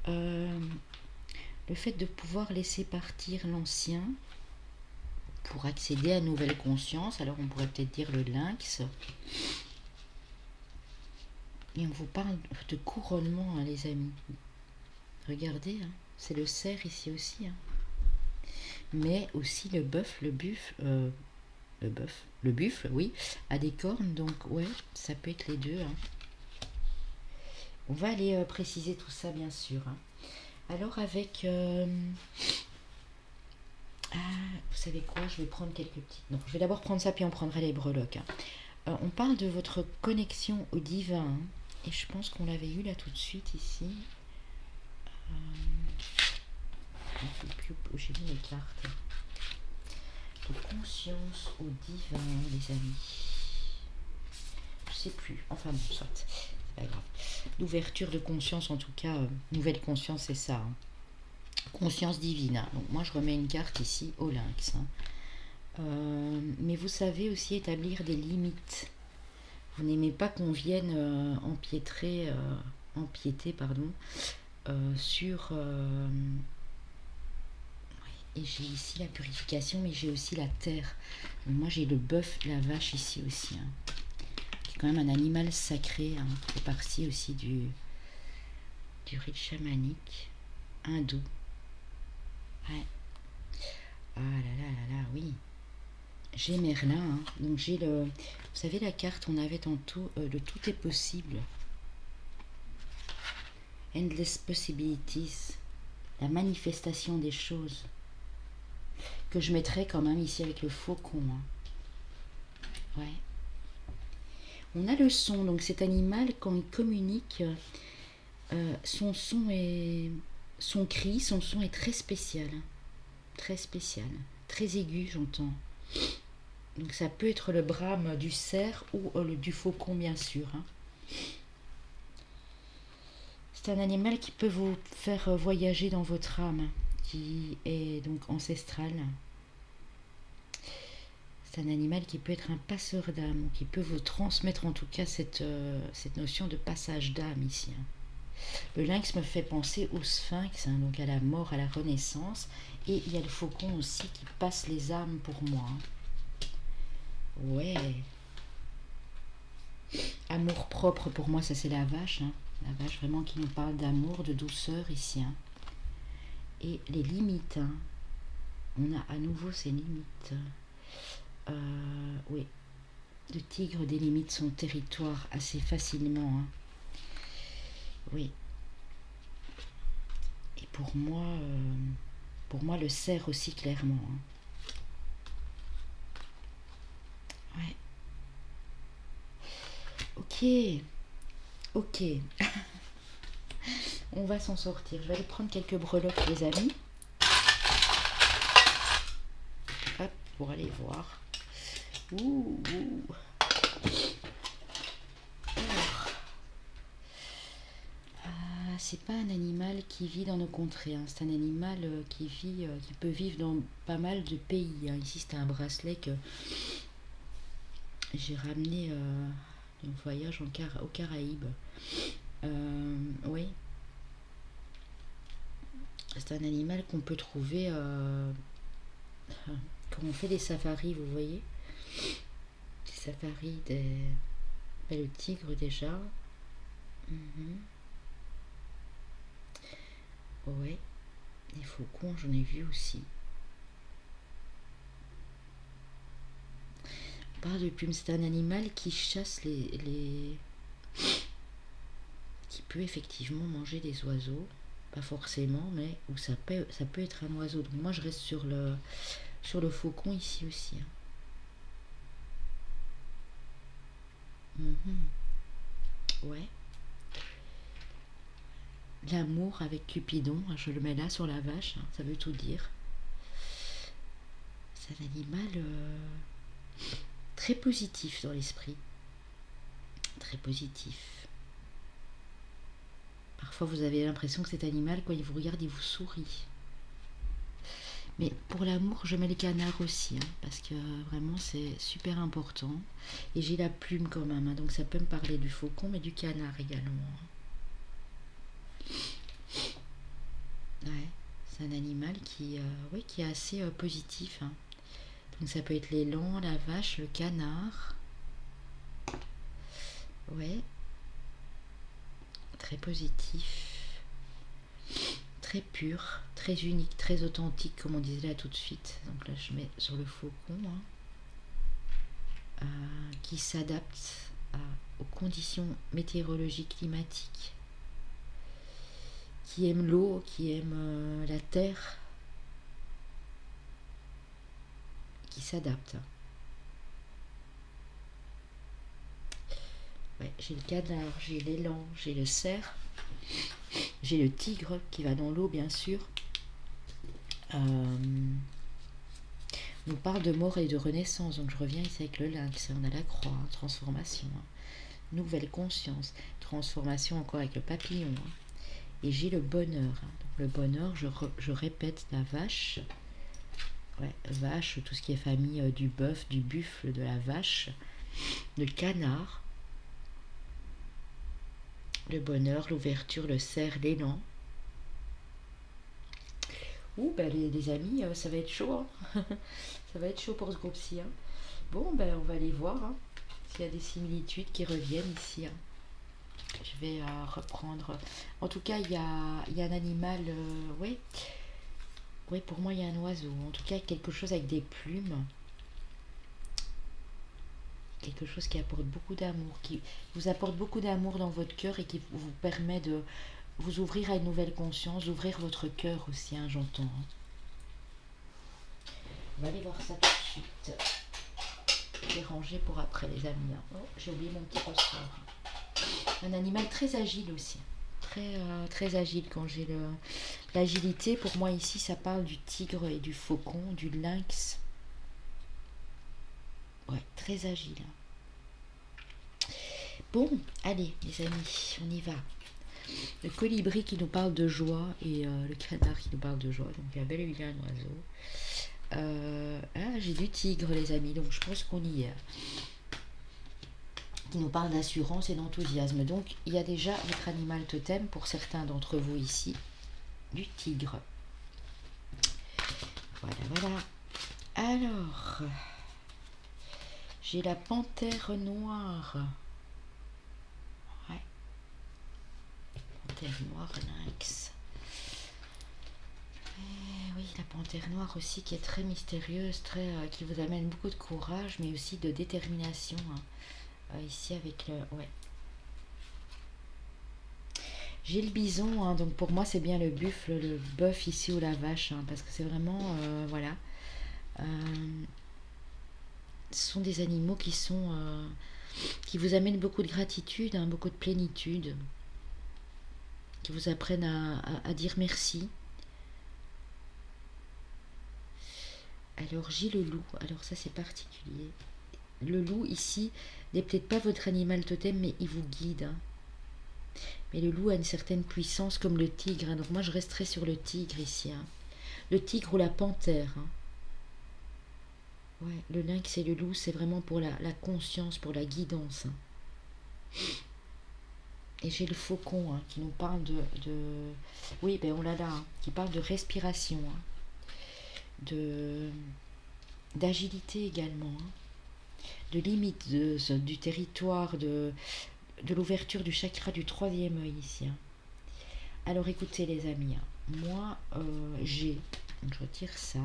Le fait de pouvoir laisser partir l'ancien pour accéder à une nouvelle conscience. Alors on pourrait peut-être dire le lynx. Et on vous parle de couronnement, hein, les amis. Regardez, hein, c'est le cerf ici aussi. Hein. Mais aussi le bœuf, le buffle, oui, a des cornes. Donc ouais, ça peut être les deux. Hein. On va aller préciser tout ça, bien sûr. Hein. Alors avec... vous savez quoi, je vais prendre quelques petites... Non, je vais d'abord prendre ça, puis on prendra les breloques. Hein. On parle de votre connexion au divin. Hein, et je pense qu'on l'avait eu là tout de suite ici. J'ai mis mes cartes. De conscience au divin, les amis. Je sais plus. Enfin bon, soit. C'est pas grave. L'ouverture de conscience, en tout cas, nouvelle conscience, c'est ça. Hein. Conscience divine. Hein. Donc moi, je remets une carte ici au lynx. Hein. Mais vous savez aussi établir des limites. Vous n'aimez pas qu'on vienne empiéter sur... et j'ai ici la purification, mais j'ai aussi la terre. Donc moi, j'ai le bœuf, la vache ici aussi. Hein, qui est quand même un animal sacré. Hein, qui fait partie aussi du rite chamanique hindou. Ouais. Ah là là là là, oui. J'ai Merlin. Hein, donc j'ai le... Vous savez, la carte, on avait tantôt le tout est possible. Endless possibilities. La manifestation des choses. Que je mettrai quand même ici avec le faucon. Hein. Ouais. On a le son, donc cet animal, quand il communique, son son est... Son cri, son son est très spécial. Très spécial. Très aigu, j'entends. Donc ça peut être le brame du cerf ou du faucon, bien sûr. Hein. C'est un animal qui peut vous faire voyager dans votre âme, qui est donc ancestrale. c'est un animal qui peut être un passeur d'âme, ou qui peut vous transmettre en tout cas cette notion de passage d'âme ici. Hein. Le lynx me fait penser au sphinx, hein, donc à la mort, à la renaissance. Et il y a le faucon aussi qui passe les âmes pour moi. Hein. Ouais. Amour propre pour moi, ça c'est la vache. Hein. La vache vraiment qui nous parle d'amour, de douceur ici. Hein. Et les limites. Hein. On a à nouveau ces limites. Oui. Le tigre délimite son territoire assez facilement. Hein. Oui. Et pour moi, le cerf aussi clairement. Hein. Ouais. Ok. Ok. On va s'en sortir. Je vais aller prendre quelques breloques, les amis. Hop, pour aller voir. Ouh. Alors, c'est pas un animal qui vit dans nos contrées. Hein. C'est un animal qui peut vivre dans pas mal de pays. Hein. Ici, c'est un bracelet que j'ai ramené d'un voyage aux Caraïbes. Oui. C'est un animal qu'on peut trouver quand on fait des safaris, vous voyez. Des safaris le tigre déjà. Ouais. Les faucons, j'en ai vu aussi. On parle de plumes, c'est un animal qui chasse qui peut effectivement manger des oiseaux. Pas forcément, mais où ça peut être un oiseau. Donc moi je reste sur le faucon ici aussi. Hein. Ouais. L'amour avec Cupidon, je le mets là sur la vache, hein, ça veut tout dire. C'est un animal très positif dans l'esprit. Très positif. Parfois vous avez l'impression que cet animal, quand il vous regarde, il vous sourit. Mais pour l'amour, je mets les canards aussi, hein, parce que vraiment c'est super important. Et j'ai la plume quand même, hein, donc ça peut me parler du faucon, mais du canard également. Ouais, c'est un animal qui est assez positif. Hein. Donc ça peut être l'élan, la vache, le canard. Ouais. Très positif. Très pur, très unique, très authentique, comme on disait là tout de suite. Donc là, je mets sur le faucon, hein, qui s'adapte aux conditions météorologiques, climatiques, qui aime l'eau, qui aime la terre, qui s'adapte. Ouais, j'ai le canard, j'ai l'élan, j'ai le cerf, j'ai le tigre qui va dans l'eau, bien sûr. On parle de mort et de renaissance, donc je reviens ici avec le lynx, on a la croix, hein, transformation, hein, nouvelle conscience, transformation encore avec le papillon, hein, et j'ai le bonheur. Hein, donc le bonheur, je répète, la vache, ouais, vache, tout ce qui est famille du bœuf, du buffle, de la vache, le canard, le bonheur, l'ouverture, le cerf, l'élan. Ouh, ben les amis, ça va être chaud. Hein. Ça va être chaud pour ce groupe-ci. Hein. Bon, ben on va aller voir hein, s'il y a des similitudes qui reviennent ici. Hein. Je vais reprendre. En tout cas, il y a un animal. Oui. Oui, pour moi, il y a un oiseau. En tout cas, quelque chose avec des plumes. Quelque chose qui apporte beaucoup d'amour, qui vous apporte beaucoup d'amour dans votre cœur et qui vous permet de vous ouvrir à une nouvelle conscience, d'ouvrir votre cœur aussi, hein, j'entends. Hein. On va aller voir ça tout de suite. Je vais ranger pour après, les amis. Hein. Oh, j'ai oublié mon petit ressort. Un animal très agile aussi. Très agile quand j'ai l'agilité. Pour moi, ici, ça parle du tigre et du faucon, du lynx. Ouais, très agile. Bon, allez, les amis, on y va. Le colibri qui nous parle de joie et le canard qui nous parle de joie. Donc, il y a bel et bien un oiseau. Ah, j'ai du tigre, les amis, donc je pense qu'on y est. Qui nous parle d'assurance et d'enthousiasme. Donc, il y a déjà votre animal totem, pour certains d'entre vous ici, du tigre. Voilà, voilà. Alors, j'ai la panthère noire. Ouais, panthère noire, lynx. Oui, la panthère noire aussi qui est très mystérieuse, qui vous amène beaucoup de courage, mais aussi de détermination. Hein. Ici avec le... Ouais. J'ai le bison, hein, donc pour moi c'est bien le buffle, le bœuf ici ou la vache, hein, parce que c'est vraiment... voilà. Ce sont des animaux qui vous amènent beaucoup de gratitude, hein, beaucoup de plénitude, qui vous apprennent à dire merci. Alors j'ai le loup, alors ça c'est particulier. Le loup ici n'est peut-être pas votre animal totem, mais il vous guide. Hein. Mais le loup a une certaine puissance comme le tigre, hein, donc moi je resterai sur le tigre ici. Hein. Le tigre ou la panthère. Hein. Ouais, le lynx et le loup, c'est vraiment pour la conscience, pour la guidance. Hein. Et j'ai le faucon hein, qui nous parle de... Oui, ben on l'a là, hein, qui parle de respiration, hein, d'agilité également, hein, de limite du territoire, de l'ouverture du chakra du troisième œil ici. Hein. Alors écoutez les amis, hein, moi j'ai, je retire ça,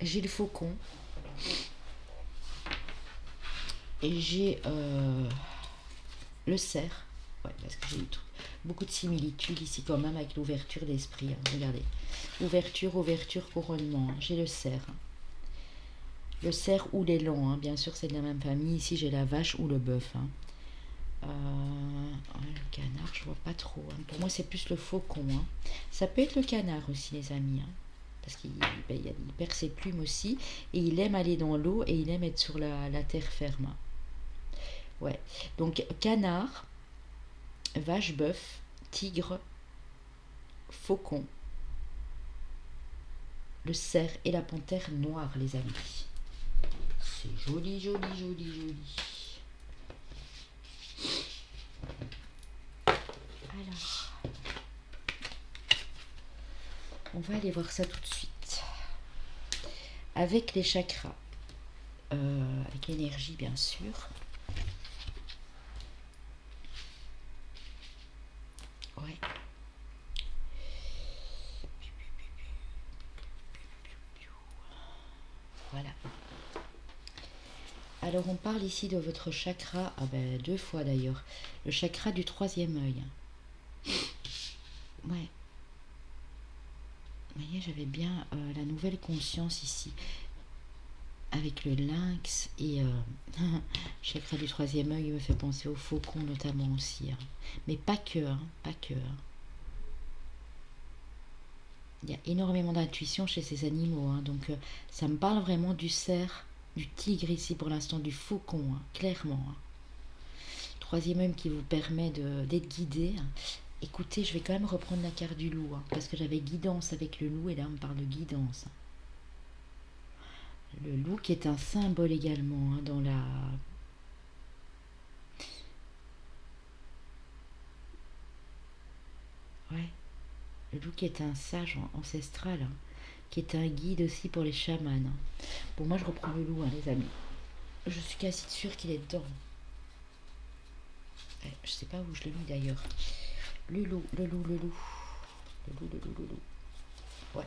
j'ai le faucon et j'ai le cerf, ouais, parce que j'ai beaucoup de similitudes ici quand même avec l'ouverture d'esprit. Hein. Regardez, ouverture, couronnement. Hein. J'ai le cerf. Hein. Le cerf ou l'élan, hein. Bien sûr c'est de la même famille. Ici j'ai la vache ou le bœuf. Hein. Le canard, je vois pas trop. Hein. Pour moi c'est plus le faucon. Hein. Ça peut être le canard aussi les amis. Hein. Parce qu'il perd ses plumes aussi. Et il aime aller dans l'eau et il aime être sur la terre ferme. Ouais. Donc canard, vache, bœuf, tigre, faucon, le cerf et la panthère noire, les amis. C'est joli, joli, joli, joli. Alors, on va aller voir ça tout de suite. Avec les chakras, avec l'énergie bien sûr. Ouais. Voilà. Alors on parle ici de votre chakra, deux fois d'ailleurs, le chakra du troisième œil. Ouais. Vous voyez, j'avais bien la nouvelle conscience ici, avec le lynx et chakra du troisième œil me fait penser au faucon notamment aussi. Hein. Mais pas que, hein, pas que. Hein. Il y a énormément d'intuition chez ces animaux, hein, donc ça me parle vraiment du cerf, du tigre ici pour l'instant, du faucon, hein, clairement. Hein. Troisième œil qui vous permet d'être guidé. Hein. Écoutez, je vais quand même reprendre la carte du loup, hein, parce que j'avais guidance avec le loup et là on me parle de guidance. Hein. Le loup qui est un symbole également hein, dans la... Ouais. Le loup qui est un sage ancestral, hein, qui est un guide aussi pour les chamans. Hein. Bon, moi je reprends le loup, hein, les amis. Je suis quasi sûre qu'il est dedans. Je sais pas où je l'ai mis d'ailleurs. Le loup, le loup, le loup. Le loup, le loup, le loup. Ouais.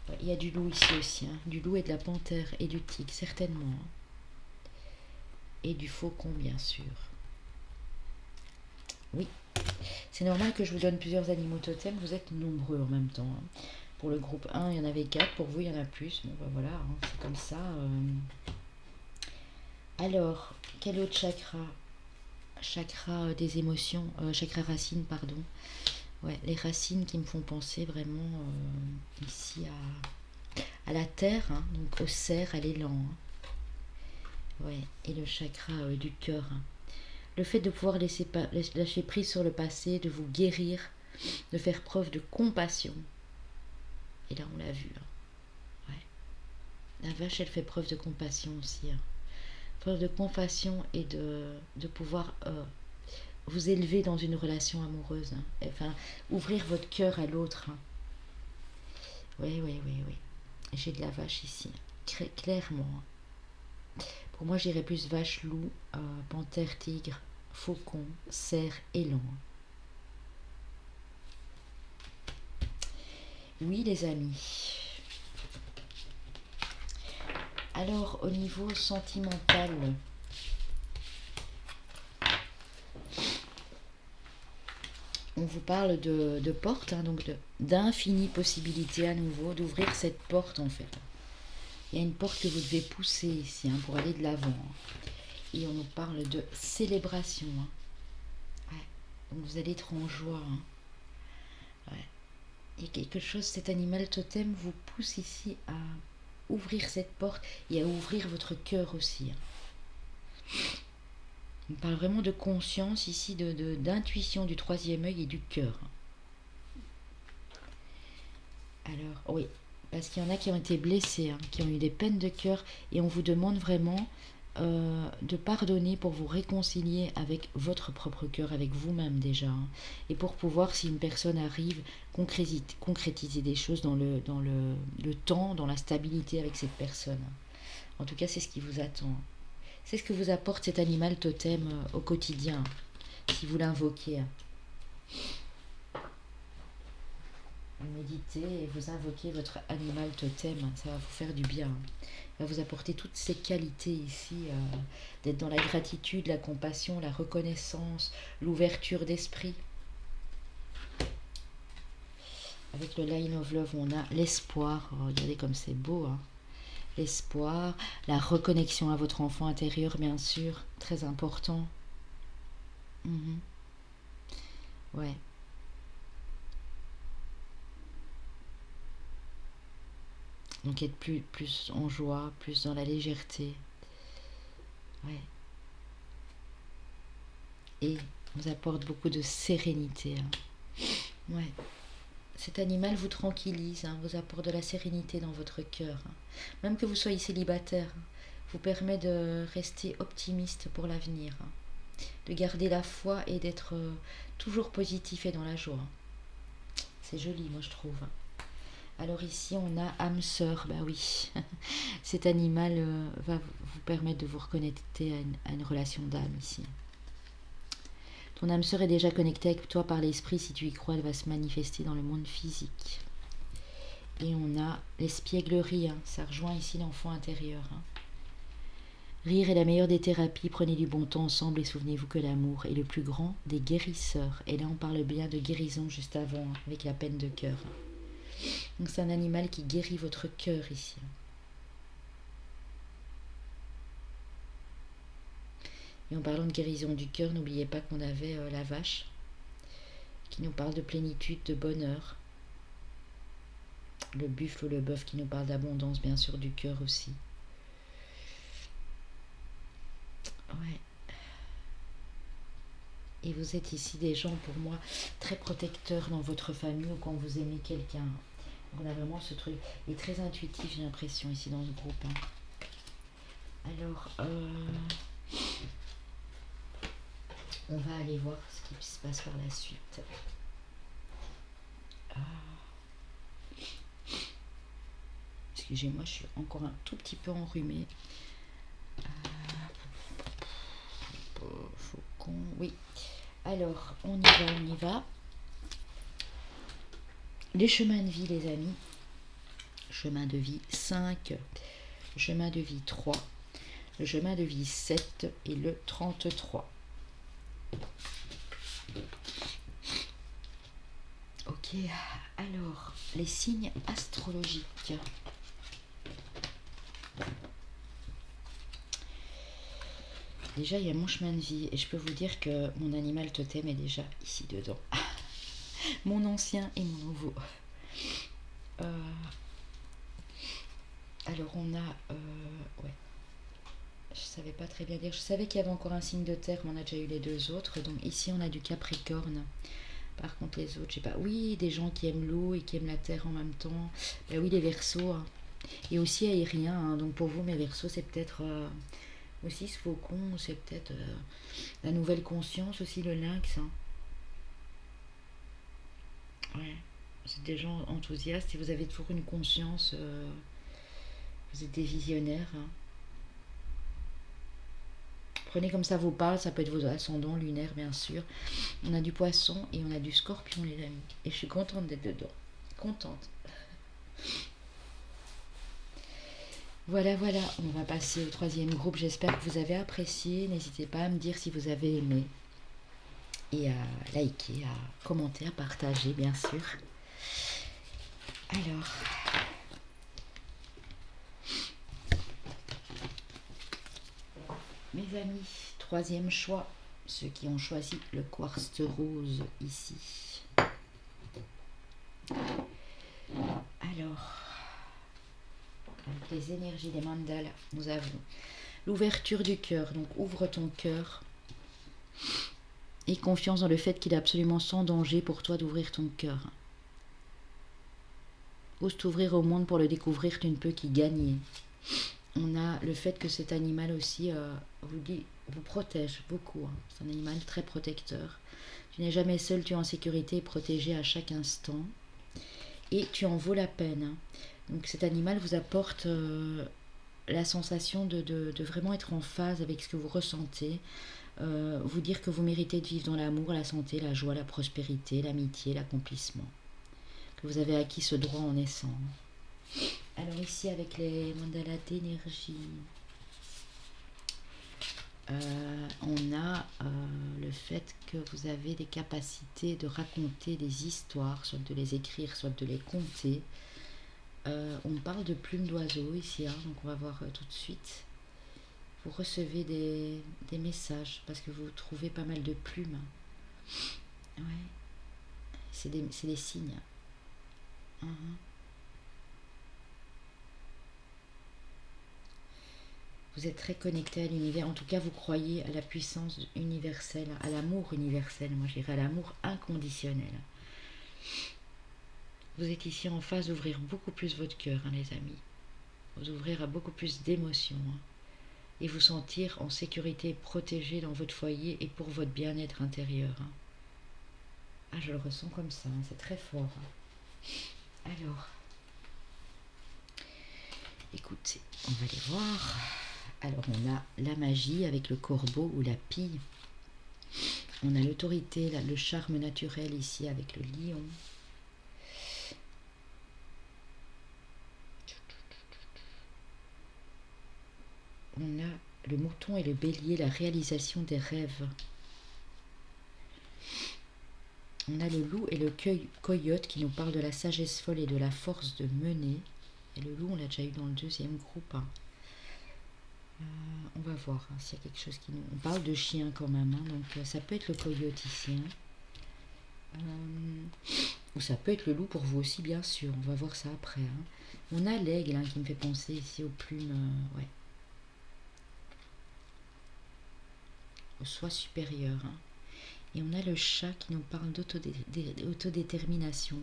Ouais, il y a du loup ici aussi. Hein. Du loup et de la panthère et du tigre, certainement. Hein. Et du faucon, bien sûr. Oui. C'est normal que je vous donne plusieurs animaux totems. Vous êtes nombreux en même temps. Hein. Pour le groupe 1, il y en avait 4. Pour vous, il y en a plus. Bon, ben voilà. Hein. C'est comme ça. Alors, quel autre chakra? Chakra des émotions. Chakra racine, pardon. Ouais, les racines qui me font penser vraiment ici à la terre, hein, donc au cerf, à l'élan. Hein. Ouais, et le chakra du cœur. Hein. Le fait de pouvoir lâcher prise sur le passé, de vous guérir de faire preuve de compassion. Et là, on l'a vu. Ouais. La vache, elle fait preuve de compassion aussi. Preuve de compassion et de pouvoir vous élever dans une relation amoureuse. Enfin, ouvrir votre cœur à l'autre. Oui, oui, oui, oui. J'ai de la vache ici. Clairement. Pour moi, j'irais plus vache, loup, panthère, tigre, faucon, cerf, élan. Oui, les amis. Alors, au niveau sentimental, on vous parle de porte, donc d'infinies possibilités à nouveau d'ouvrir cette porte en fait. Il y a une porte que vous devez pousser ici pour aller de l'avant. Et on nous parle de célébration. Ouais. Donc vous allez être en joie. Ouais. Il y a quelque chose, cet animal totem vous pousse ici à ouvrir cette porte et à ouvrir votre cœur aussi. On parle vraiment de conscience ici, d'intuition du troisième œil et du cœur. Alors, oui, parce qu'il y en a qui ont été blessés, qui ont eu des peines de cœur, et on vous demande vraiment de pardonner pour vous réconcilier avec votre propre cœur, avec vous-même déjà, et pour pouvoir, si une personne arrive, concrétiser des choses dans le temps, dans la stabilité avec cette personne. En tout cas, c'est ce qui vous attend. C'est ce que vous apporte cet animal totem au quotidien, si vous l'invoquez. Vous méditez et vous invoquez votre animal totem, ça va vous faire du bien. Il va vous apporter toutes ces qualités ici, d'être dans la gratitude, la compassion, la reconnaissance, l'ouverture d'esprit. Avec le Line of Love, on a l'espoir. Regardez comme c'est beau. L'espoir, la reconnexion à votre enfant intérieur, bien sûr, très important. Ouais. Donc être plus en joie, plus dans la légèreté. Ouais. Et vous apporte beaucoup de sérénité. Ouais. Cet animal vous tranquillise, vous apporte de la sérénité dans votre cœur. Même que vous soyez célibataire, vous permet de rester optimiste pour l'avenir, de garder la foi et d'être toujours positif et dans la joie. C'est joli, moi je trouve. Alors ici on a âme sœur, bah oui, cet animal va vous permettre de vous reconnecter à une relation d'âme ici. Ton âme sœur est déjà connectée avec toi par l'esprit, si tu y crois, elle va se manifester dans le monde physique. Et on a l'espièglerie, ça rejoint ici l'enfant intérieur. Rire est la meilleure des thérapies, prenez du bon temps ensemble et souvenez-vous que l'amour est le plus grand des guérisseurs. Et là on parle bien de guérison juste avant, avec la peine de cœur. Donc c'est un animal qui guérit votre cœur ici. Et en parlant de guérison du cœur, n'oubliez pas qu'on avait la vache, qui nous parle de plénitude, de bonheur. Le buffle ou le bœuf qui nous parle d'abondance, bien sûr, du cœur aussi. Ouais. Et vous êtes ici des gens, pour moi, très protecteurs dans votre famille ou quand vous aimez quelqu'un. On a vraiment ce truc. Et très intuitif, j'ai l'impression, ici dans ce groupe. Alors, on va aller voir ce qui se passe par la suite. Excusez-moi, je suis encore un tout petit peu enrhumée. Faucon, oui. Alors, on y va. Les chemins de vie, les amis. Chemin de vie 5, chemin de vie 3, le chemin de vie 7 et le 33. Ok, alors, les signes astrologiques. Déjà, il y a mon chemin de vie et je peux vous dire que mon animal totem est déjà ici dedans. Mon ancien et mon nouveau. Alors, on a... ouais. Je savais pas très bien dire. Je savais qu'il y avait encore un signe de terre, mais on a déjà eu les deux autres. Donc ici, on a du Capricorne. Par contre, les autres, je sais pas. Oui, des gens qui aiment l'eau et qui aiment la terre en même temps. Ben oui, les Verseaux. Hein. Et aussi aérien. Hein. Donc pour vous, mes Verseaux, c'est peut-être aussi ce faucon, c'est peut-être la nouvelle conscience, aussi le lynx. Hein. Ouais. C'est des gens enthousiastes et vous avez toujours une conscience. Vous êtes des visionnaires. Hein. Prenez comme ça vos pas, ça peut être vos ascendants lunaires, bien sûr. On a du poisson et on a du scorpion, les amis. Et je suis contente d'être dedans. Contente. Voilà, voilà, on va passer au troisième groupe. J'espère que vous avez apprécié. N'hésitez pas à me dire si vous avez aimé. Et à liker, à commenter, à partager, bien sûr. Alors, mes amis, troisième choix. Ceux qui ont choisi le quartz rose ici. Alors, avec les énergies des mandalas, nous avons l'ouverture du cœur. Donc, ouvre ton cœur. Et confiance dans le fait qu'il est absolument sans danger pour toi d'ouvrir ton cœur. Ose t'ouvrir au monde pour le découvrir, tu ne peux qu'y gagner. On a le fait que cet animal aussi vous protège beaucoup. Hein. C'est un animal très protecteur. Tu n'es jamais seul, tu es en sécurité et protégé à chaque instant. Et tu en vaux la peine. Hein. Donc cet animal vous apporte la sensation de vraiment être en phase avec ce que vous ressentez. Vous dire que vous méritez de vivre dans l'amour, la santé, la joie, la prospérité, l'amitié, l'accomplissement. Que vous avez acquis ce droit en naissant. Alors ici avec les mandalas d'énergie, on a le fait que vous avez des capacités de raconter des histoires, soit de les écrire, soit de les conter. On parle de plumes d'oiseaux ici, hein, donc on va voir tout de suite. Vous recevez des messages parce que vous trouvez pas mal de plumes. Ouais, c'est des signes. Vous êtes très connecté à l'univers. En tout cas, vous croyez à la puissance universelle, à l'amour universel. Moi, je dirais à l'amour inconditionnel. Vous êtes ici en phase d'ouvrir beaucoup plus votre cœur, hein, les amis. Vous ouvrir à beaucoup plus d'émotions. Hein, et vous sentir en sécurité, protégé dans votre foyer et pour votre bien-être intérieur. Hein. Ah, je le ressens comme ça. Hein, c'est très fort. Hein. Alors, écoutez, on va aller voir. Alors on a la magie avec le corbeau ou la pie. On a l'autorité, le charme naturel ici avec le lion. On a le mouton et le bélier, la réalisation des rêves. On a le loup et le coyote qui nous parlent de la sagesse folle et de la force de mener. Et le loup, on l'a déjà eu dans le deuxième groupe. Hein. On va voir hein, s'il y a quelque chose qui nous... On parle de chien quand même, hein, donc ça peut être le coyote ici. Hein. Ou ça peut être le loup pour vous aussi, bien sûr. On va voir ça après. Hein. On a l'aigle hein, qui me fait penser ici aux plumes, ouais. Au soi supérieur. Hein. Et on a le chat qui nous parle d'autodétermination.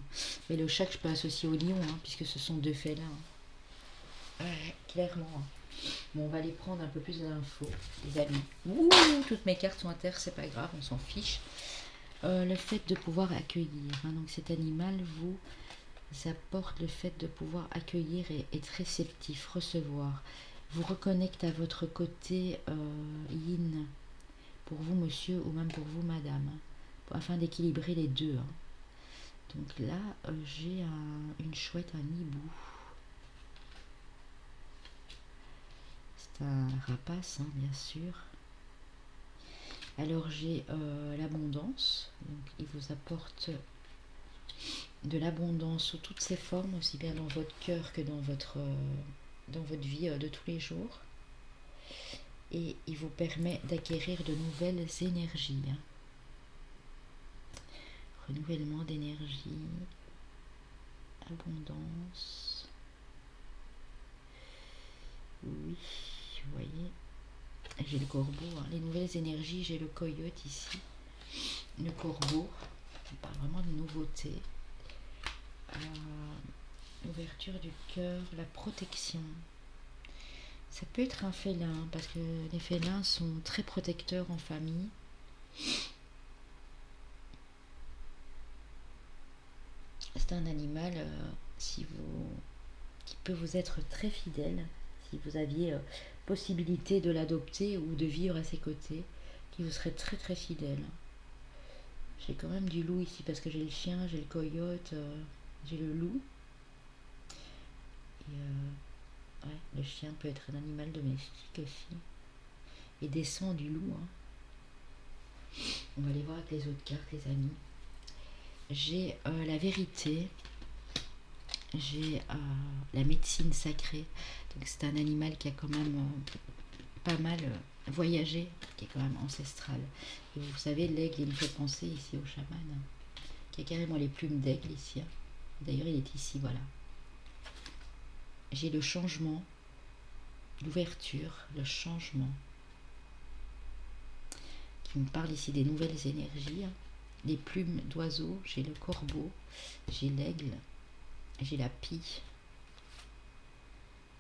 Mais le chat que je peux associer au lion, hein, puisque ce sont deux faits là. Hein. Ouais, clairement. Hein. Bon, on va aller prendre un peu plus d'infos, les amis. Ouh, toutes mes cartes sont à terre, c'est pas grave, on s'en fiche. Le fait de pouvoir accueillir. Hein, donc cet animal vous apporte le fait de pouvoir accueillir et être réceptif, recevoir. Vous reconnecte à votre côté yin, pour vous monsieur ou même pour vous madame, hein, afin d'équilibrer les deux. Hein. Donc là, j'ai une chouette, un hibou. C'est un rapace, hein, bien sûr. Alors j'ai l'abondance, donc il vous apporte de l'abondance sous toutes ses formes, aussi bien dans votre cœur que dans votre vie de tous les jours. Et il vous permet d'acquérir de nouvelles énergies. Hein. Renouvellement d'énergie, abondance. Oui, vous voyez. J'ai le corbeau, hein. Les nouvelles énergies, j'ai le coyote ici, le corbeau. il parle vraiment de nouveauté. L'ouverture du cœur, la protection. Ça peut être un félin, parce que les félins sont très protecteurs en famille. C'est un animal qui peut vous être très fidèle, si vous aviez possibilité de l'adopter ou de vivre à ses côtés, qui vous serait très très fidèle. J'ai quand même du loup ici, parce que j'ai le chien, j'ai le coyote, j'ai le loup. Et ouais, le chien peut être un animal domestique aussi. Et descend du loup. On va aller voir avec les autres cartes, les amis. J'ai la vérité. J'ai la médecine sacrée. Donc c'est un animal qui a quand même pas mal voyagé, qui est quand même ancestral. Et vous savez, l'aigle, il me fait penser ici au chaman, qui a carrément les plumes d'aigle ici. D'ailleurs, il est ici, voilà. J'ai le changement, l'ouverture, le changement, qui me parle ici des nouvelles énergies. Les plumes d'oiseaux, j'ai le corbeau, j'ai l'aigle, j'ai la pie,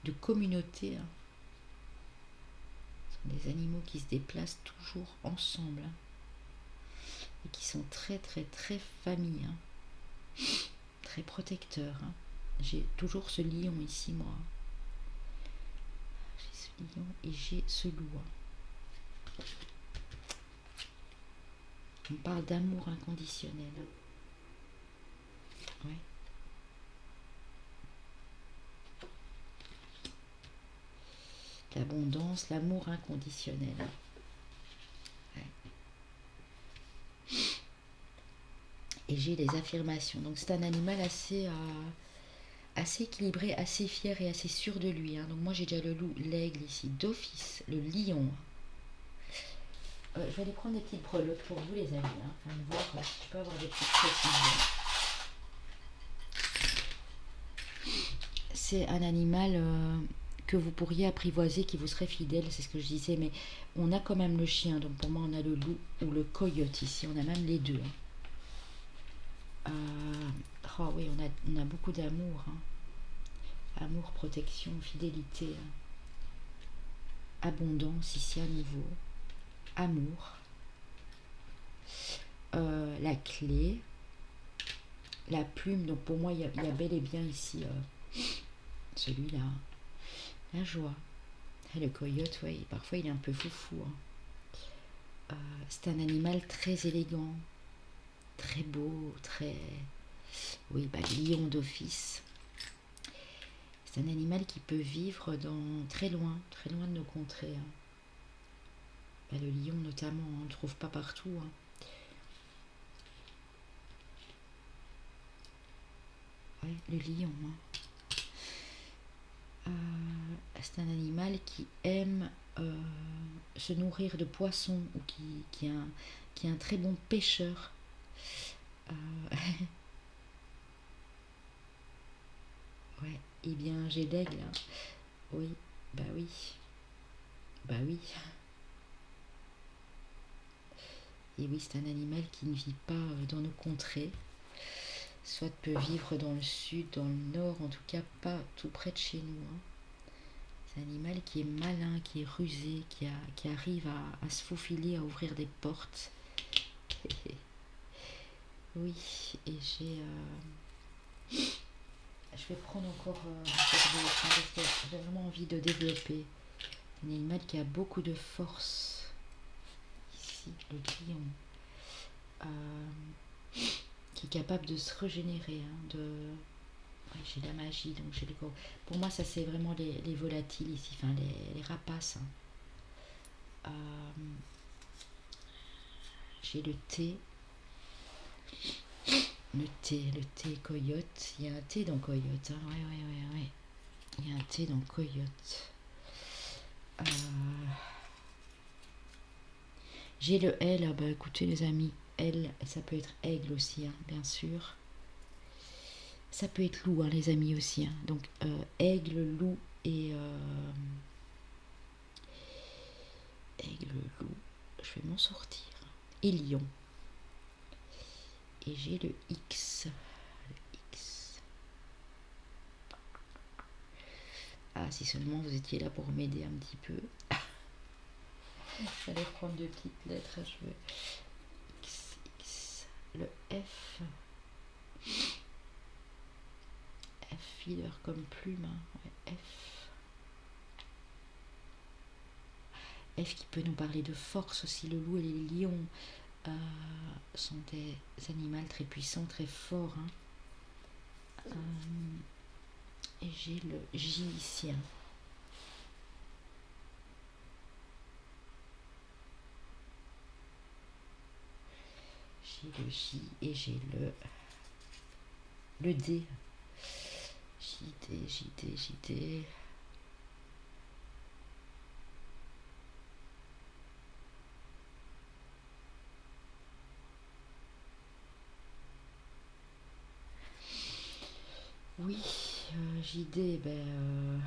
de communauté. Ce sont des animaux qui se déplacent toujours ensemble et qui sont très très très famille, très protecteurs. J'ai toujours ce lion ici, moi. J'ai ce lion et j'ai ce loup. On parle d'amour inconditionnel. Ouais. L'abondance, l'amour inconditionnel. Ouais. Et j'ai les affirmations. Donc c'est un animal assez équilibré, assez fier et assez sûr de lui. Donc moi j'ai déjà le loup, l'aigle ici, d'office, le lion. Je vais aller prendre des petites breloques pour vous les amis, afin de voir si je peux avoir des petites précisions. C'est un animal que vous pourriez apprivoiser, qui vous serait fidèle, c'est ce que je disais, mais on a quand même le chien, donc pour moi on a le loup ou le coyote ici, on a même les deux. Oh oui, on a beaucoup d'amour. Amour, protection, fidélité. Abondance ici à nouveau. Amour. La clé. La plume, donc pour moi il y a bel et bien ici celui-là. La joie. Et le coyote, ouais, parfois il est un peu foufou. C'est un animal très élégant, très beau, très... Oui, lion d'office. C'est un animal qui peut vivre très loin de nos contrées. Le lion notamment, on ne le trouve pas partout. Ouais, le lion. C'est un animal qui aime se nourrir de poissons, ou qui est un très bon pêcheur. Ouais, et bien j'ai l'aigle. Oui, oui. Bah oui. Et oui, c'est un animal qui ne vit pas dans nos contrées. Soit peut vivre dans le sud, dans le nord, en tout cas pas tout près de chez nous. C'est un animal qui est malin, qui est rusé, qui arrive à se faufiler, à ouvrir des portes. Oui, et je vais prendre encore cette développement, parce que j'ai vraiment envie de développer. Un animal qui a beaucoup de force. Ici, le lion. Qui est capable de se régénérer. Ouais, j'ai la magie, donc j'ai les... Pour moi, ça c'est vraiment les volatiles ici, enfin les rapaces. J'ai le thé. Le thé coyote. Il y a un thé dans coyote. Ouais. Il y a un thé dans coyote. J'ai le L. Écoutez les amis, L, ça peut être aigle aussi, bien sûr. Ça peut être loup, les amis aussi. Donc aigle, loup et aigle, loup. Je vais m'en sortir. Et lion. Et j'ai le X. Le X. Ah, si seulement vous étiez là pour m'aider un petit peu. J'allais prendre deux petites lettres. Je veux X, X. Le F. F, feeder comme plume. Hein. Ouais, F. F qui peut nous parler de force aussi. Le loup et les lions sont des animaux très puissants, très forts. Hein. Et j'ai le J ici. Hein. J'ai le J et j'ai le D. JD, JD, JD. Oui, JD, ben...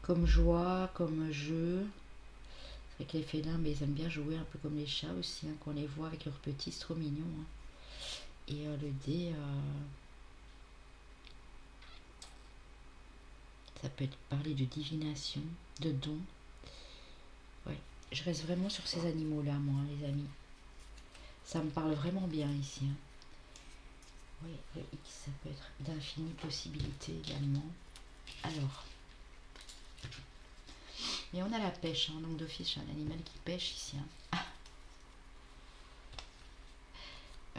comme joie, comme jeu. C'est vrai que les félins, mais ils aiment bien jouer un peu comme les chats aussi, hein, qu'on les voit avec leurs petits, c'est trop mignon. Hein. Et le D, ça peut être parler de divination, de don. Ouais, je reste vraiment sur ces animaux-là, moi, les amis. Ça me parle vraiment bien ici. Hein. Oui, le X, ça peut être d'infinies possibilités également. Alors, et on a la pêche, hein, donc d'office, un animal qui pêche ici. Hein.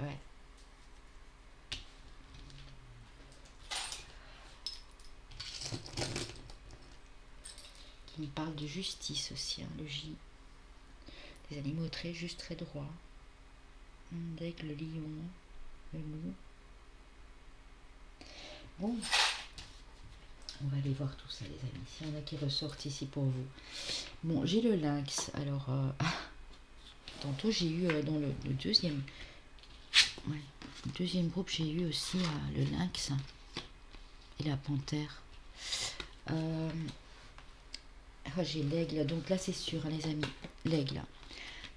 Ouais. Qui me parle de justice aussi, hein, le J. Des animaux très justes, très droits. L'aigle, le lion, le loup. Bon, on va aller voir tout ça, les amis. S'il y en a qui ressortent ici pour vous. Bon, j'ai le lynx. Alors, tantôt j'ai eu dans le deuxième, ouais, le deuxième groupe, j'ai eu aussi le lynx et la panthère. J'ai l'aigle. Donc là, c'est sûr, hein, les amis. L'aigle.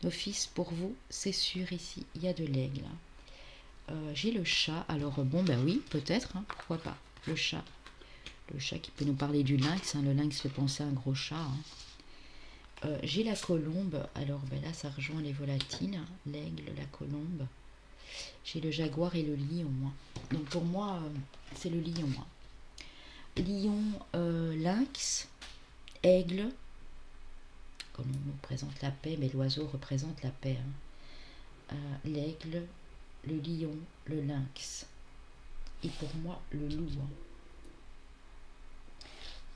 D'office, pour vous, c'est sûr ici, il y a de l'aigle. J'ai le chat. Alors, bon, ben oui, peut-être. Hein, pourquoi pas. Le chat. Le chat qui peut nous parler du lynx. Hein, le lynx fait penser à un gros chat. Hein. J'ai la colombe. Alors, ben là, ça rejoint les volatiles. L'aigle, la colombe. J'ai le jaguar et le lion. Hein. Donc, pour moi, c'est le lion. Hein. Lion, lynx, aigle. Comme on nous présente la paix, mais l'oiseau représente la paix. Hein. L'aigle, le lion, le lynx. Et pour moi, le loup. Hein.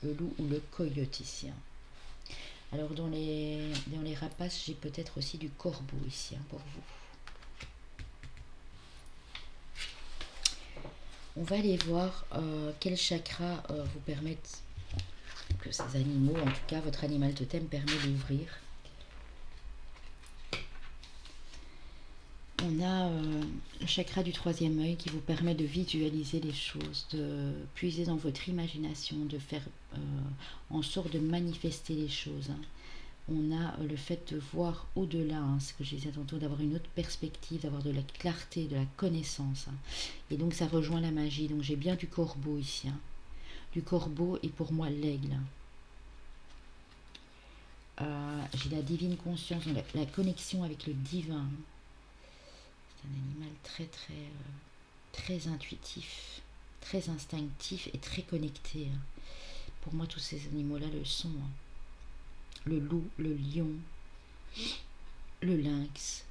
Le loup ou le coyote ici. Hein. Alors dans les rapaces, j'ai peut-être aussi du corbeau ici hein, pour vous. On va aller voir quels chakras vous permettent, que ces animaux, en tout cas votre animal totem permet d'ouvrir. On a le chakra du troisième œil qui vous permet de visualiser les choses, de puiser dans votre imagination, de faire en sorte de manifester les choses. Hein. On a le fait de voir au-delà, hein, ce que je disais tantôt, d'avoir une autre perspective, d'avoir de la clarté, de la connaissance. Hein. Et donc ça rejoint la magie. Donc j'ai bien du corbeau ici. Hein. Du corbeau et pour moi l'aigle. J'ai la divine conscience, la connexion avec le divin. C'est un animal très très très intuitif, très instinctif et très connecté. Hein. Pour moi tous ces animaux-là le sont. Hein. Le loup, le lion, le lynx,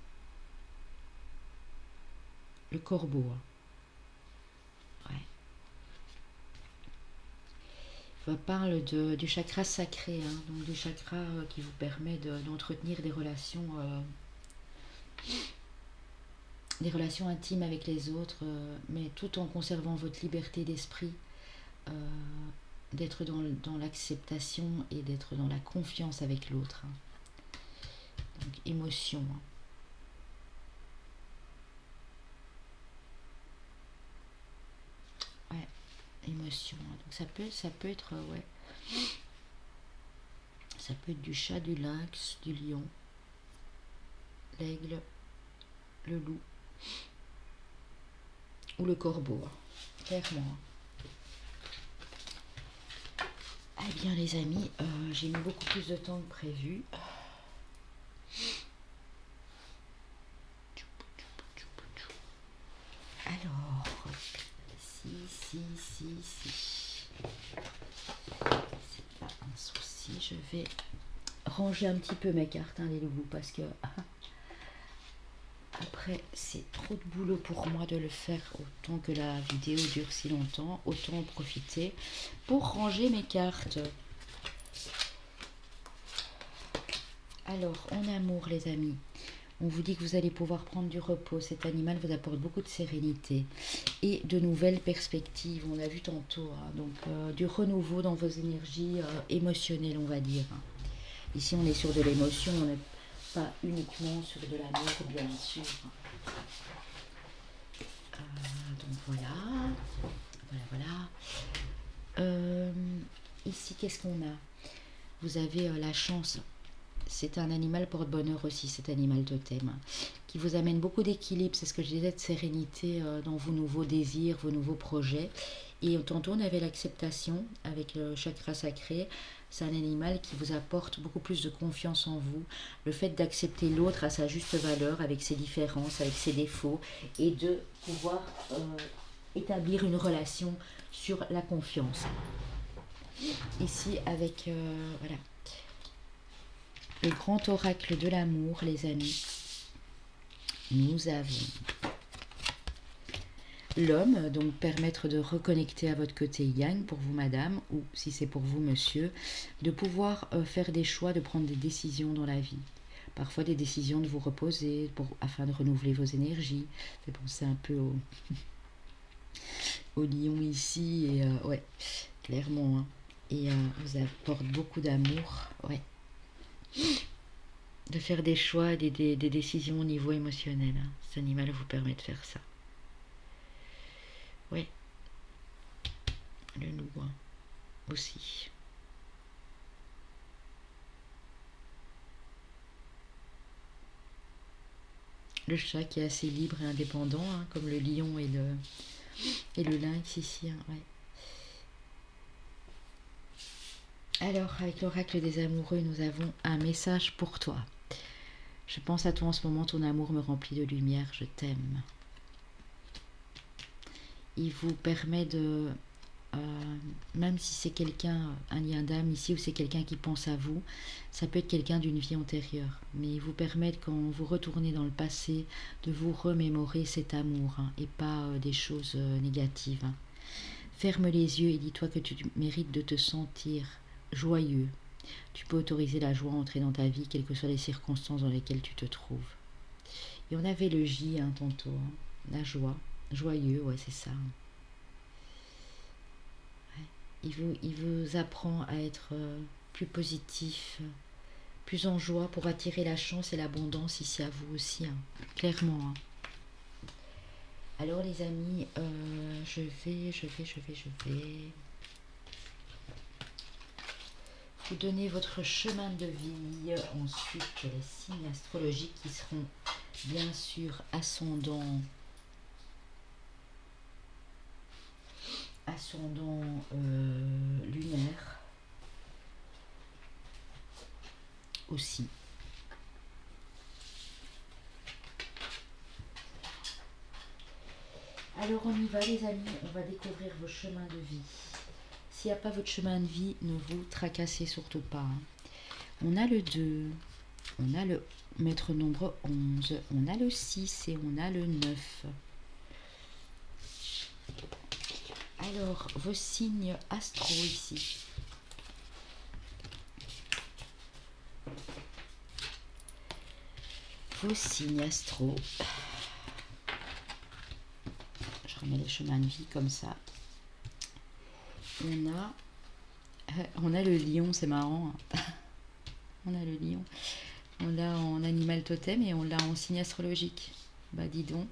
le corbeau. Ouais. On parle du chakra sacré, hein, donc du chakra qui vous permet d'entretenir des relations intimes avec les autres, mais tout en conservant votre liberté d'esprit, d'être dans l'acceptation et d'être dans la confiance avec l'autre. Hein. Donc émotion. Hein. Ouais. émotion. Donc ça peut être, ouais, ça peut être du chat, du lynx, du lion, l'aigle, le loup ou le corbeau, clairement. Eh bien les amis, j'ai mis beaucoup plus de temps que prévu. Alors, si. C'est pas un souci, je vais ranger un petit peu mes cartes, hein, les loups, parce que après c'est trop de boulot pour moi de le faire autant que la vidéo dure si longtemps. Autant en profiter pour ranger mes cartes. Alors, en amour les amis, on vous dit que vous allez pouvoir prendre du repos. Cet animal vous apporte beaucoup de sérénité et de nouvelles perspectives. On a vu tantôt, hein, donc du renouveau dans vos énergies émotionnelles, on va dire. Ici, on est sur de l'émotion, on n'est pas uniquement sur de l'amour, bien sûr. Donc voilà. Ici, qu'est-ce qu'on a? Vous avez la chance. C'est un animal porte-bonheur aussi, cet animal totem, qui vous amène beaucoup d'équilibre, c'est ce que je disais, de sérénité dans vos nouveaux désirs, vos nouveaux projets. Et tantôt, on avait l'acceptation avec le chakra sacré. C'est un animal qui vous apporte beaucoup plus de confiance en vous, le fait d'accepter l'autre à sa juste valeur, avec ses différences, avec ses défauts, et de pouvoir établir une relation sur la confiance. Ici, avec voilà, le grand oracle de l'amour, les amis, nous avons l'homme, donc permettre de reconnecter à votre côté yang pour vous madame, ou si c'est pour vous monsieur, de pouvoir faire des choix, de prendre des décisions dans la vie. Parfois des décisions de vous reposer afin de renouveler vos énergies. Fait penser un peu au lion ici, et ouais, clairement, hein. Et vous apporte beaucoup d'amour, ouais. De faire des choix, des décisions au niveau émotionnel, hein. Cet animal vous permet de faire ça. Ouais. Le loup, hein, aussi. Le chat qui est assez libre et indépendant, hein, comme le lion et le lynx ici, hein, ouais. Alors, avec l'oracle des amoureux, nous avons un message pour toi. Je pense à toi en ce moment, ton amour me remplit de lumière, je t'aime. Il vous permet de, même si c'est quelqu'un, un lien d'âme ici, ou c'est quelqu'un qui pense à vous, ça peut être quelqu'un d'une vie antérieure, mais il vous permet, quand vous retournez dans le passé, de vous remémorer cet amour, hein, et pas des choses négatives, hein. Ferme les yeux et dis-toi que tu mérites de te sentir joyeux. Tu peux autoriser la joie à entrer dans ta vie, quelles que soient les circonstances dans lesquelles tu te trouves. Et on avait le J, hein, tantôt, hein, la joie, joyeux, ouais, c'est ça. Ouais. Il vous apprend à être plus positif, plus en joie pour attirer la chance et l'abondance ici à vous aussi, hein, clairement, hein. Alors les amis, je vais vous donner votre chemin de vie. Ensuite, les signes astrologiques qui seront bien sûr ascendant lunaire aussi. Alors on y va les amis, on va découvrir vos chemins de vie. S'il n'y a pas votre chemin de vie, ne vous tracassez surtout pas, hein. On a le 2, on a le maître nombre 11, on a le 6 et on a le 9. Alors, vos signes astro ici. Vos signes astro. Je remets les chemins de vie comme ça. On a le lion, c'est marrant, hein. On a le lion. On l'a en animal totem et on l'a en signe astrologique. Bah dis donc.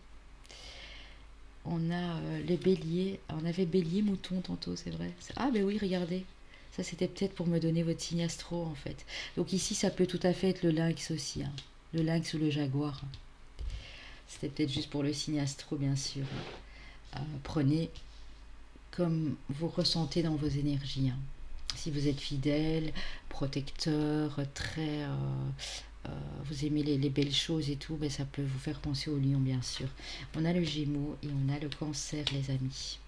On a les béliers. On avait bélier, mouton tantôt, c'est vrai. Ah, ben oui, regardez. Ça, c'était peut-être pour me donner votre signe astro, en fait. Donc ici, ça peut tout à fait être le lynx aussi, hein. Le lynx ou le jaguar. C'était peut-être juste pour le signe astro, bien sûr. Prenez comme vous ressentez dans vos énergies, hein. Si vous êtes fidèle, protecteur, très... vous aimez les belles choses et tout, ben ça peut vous faire penser au lion, bien sûr. On a le gémeaux et on a le cancer, les amis.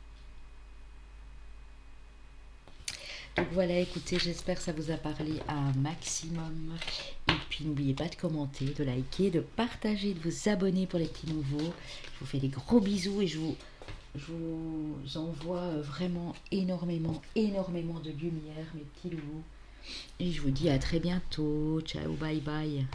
Donc voilà, écoutez, j'espère que ça vous a parlé un maximum. Et puis n'oubliez pas de commenter, de liker, de partager, de vous abonner pour les petits nouveaux. Je vous fais des gros bisous et je vous envoie vraiment énormément, énormément de lumière, mes petits loups. Et je vous dis à très bientôt. Ciao, bye bye.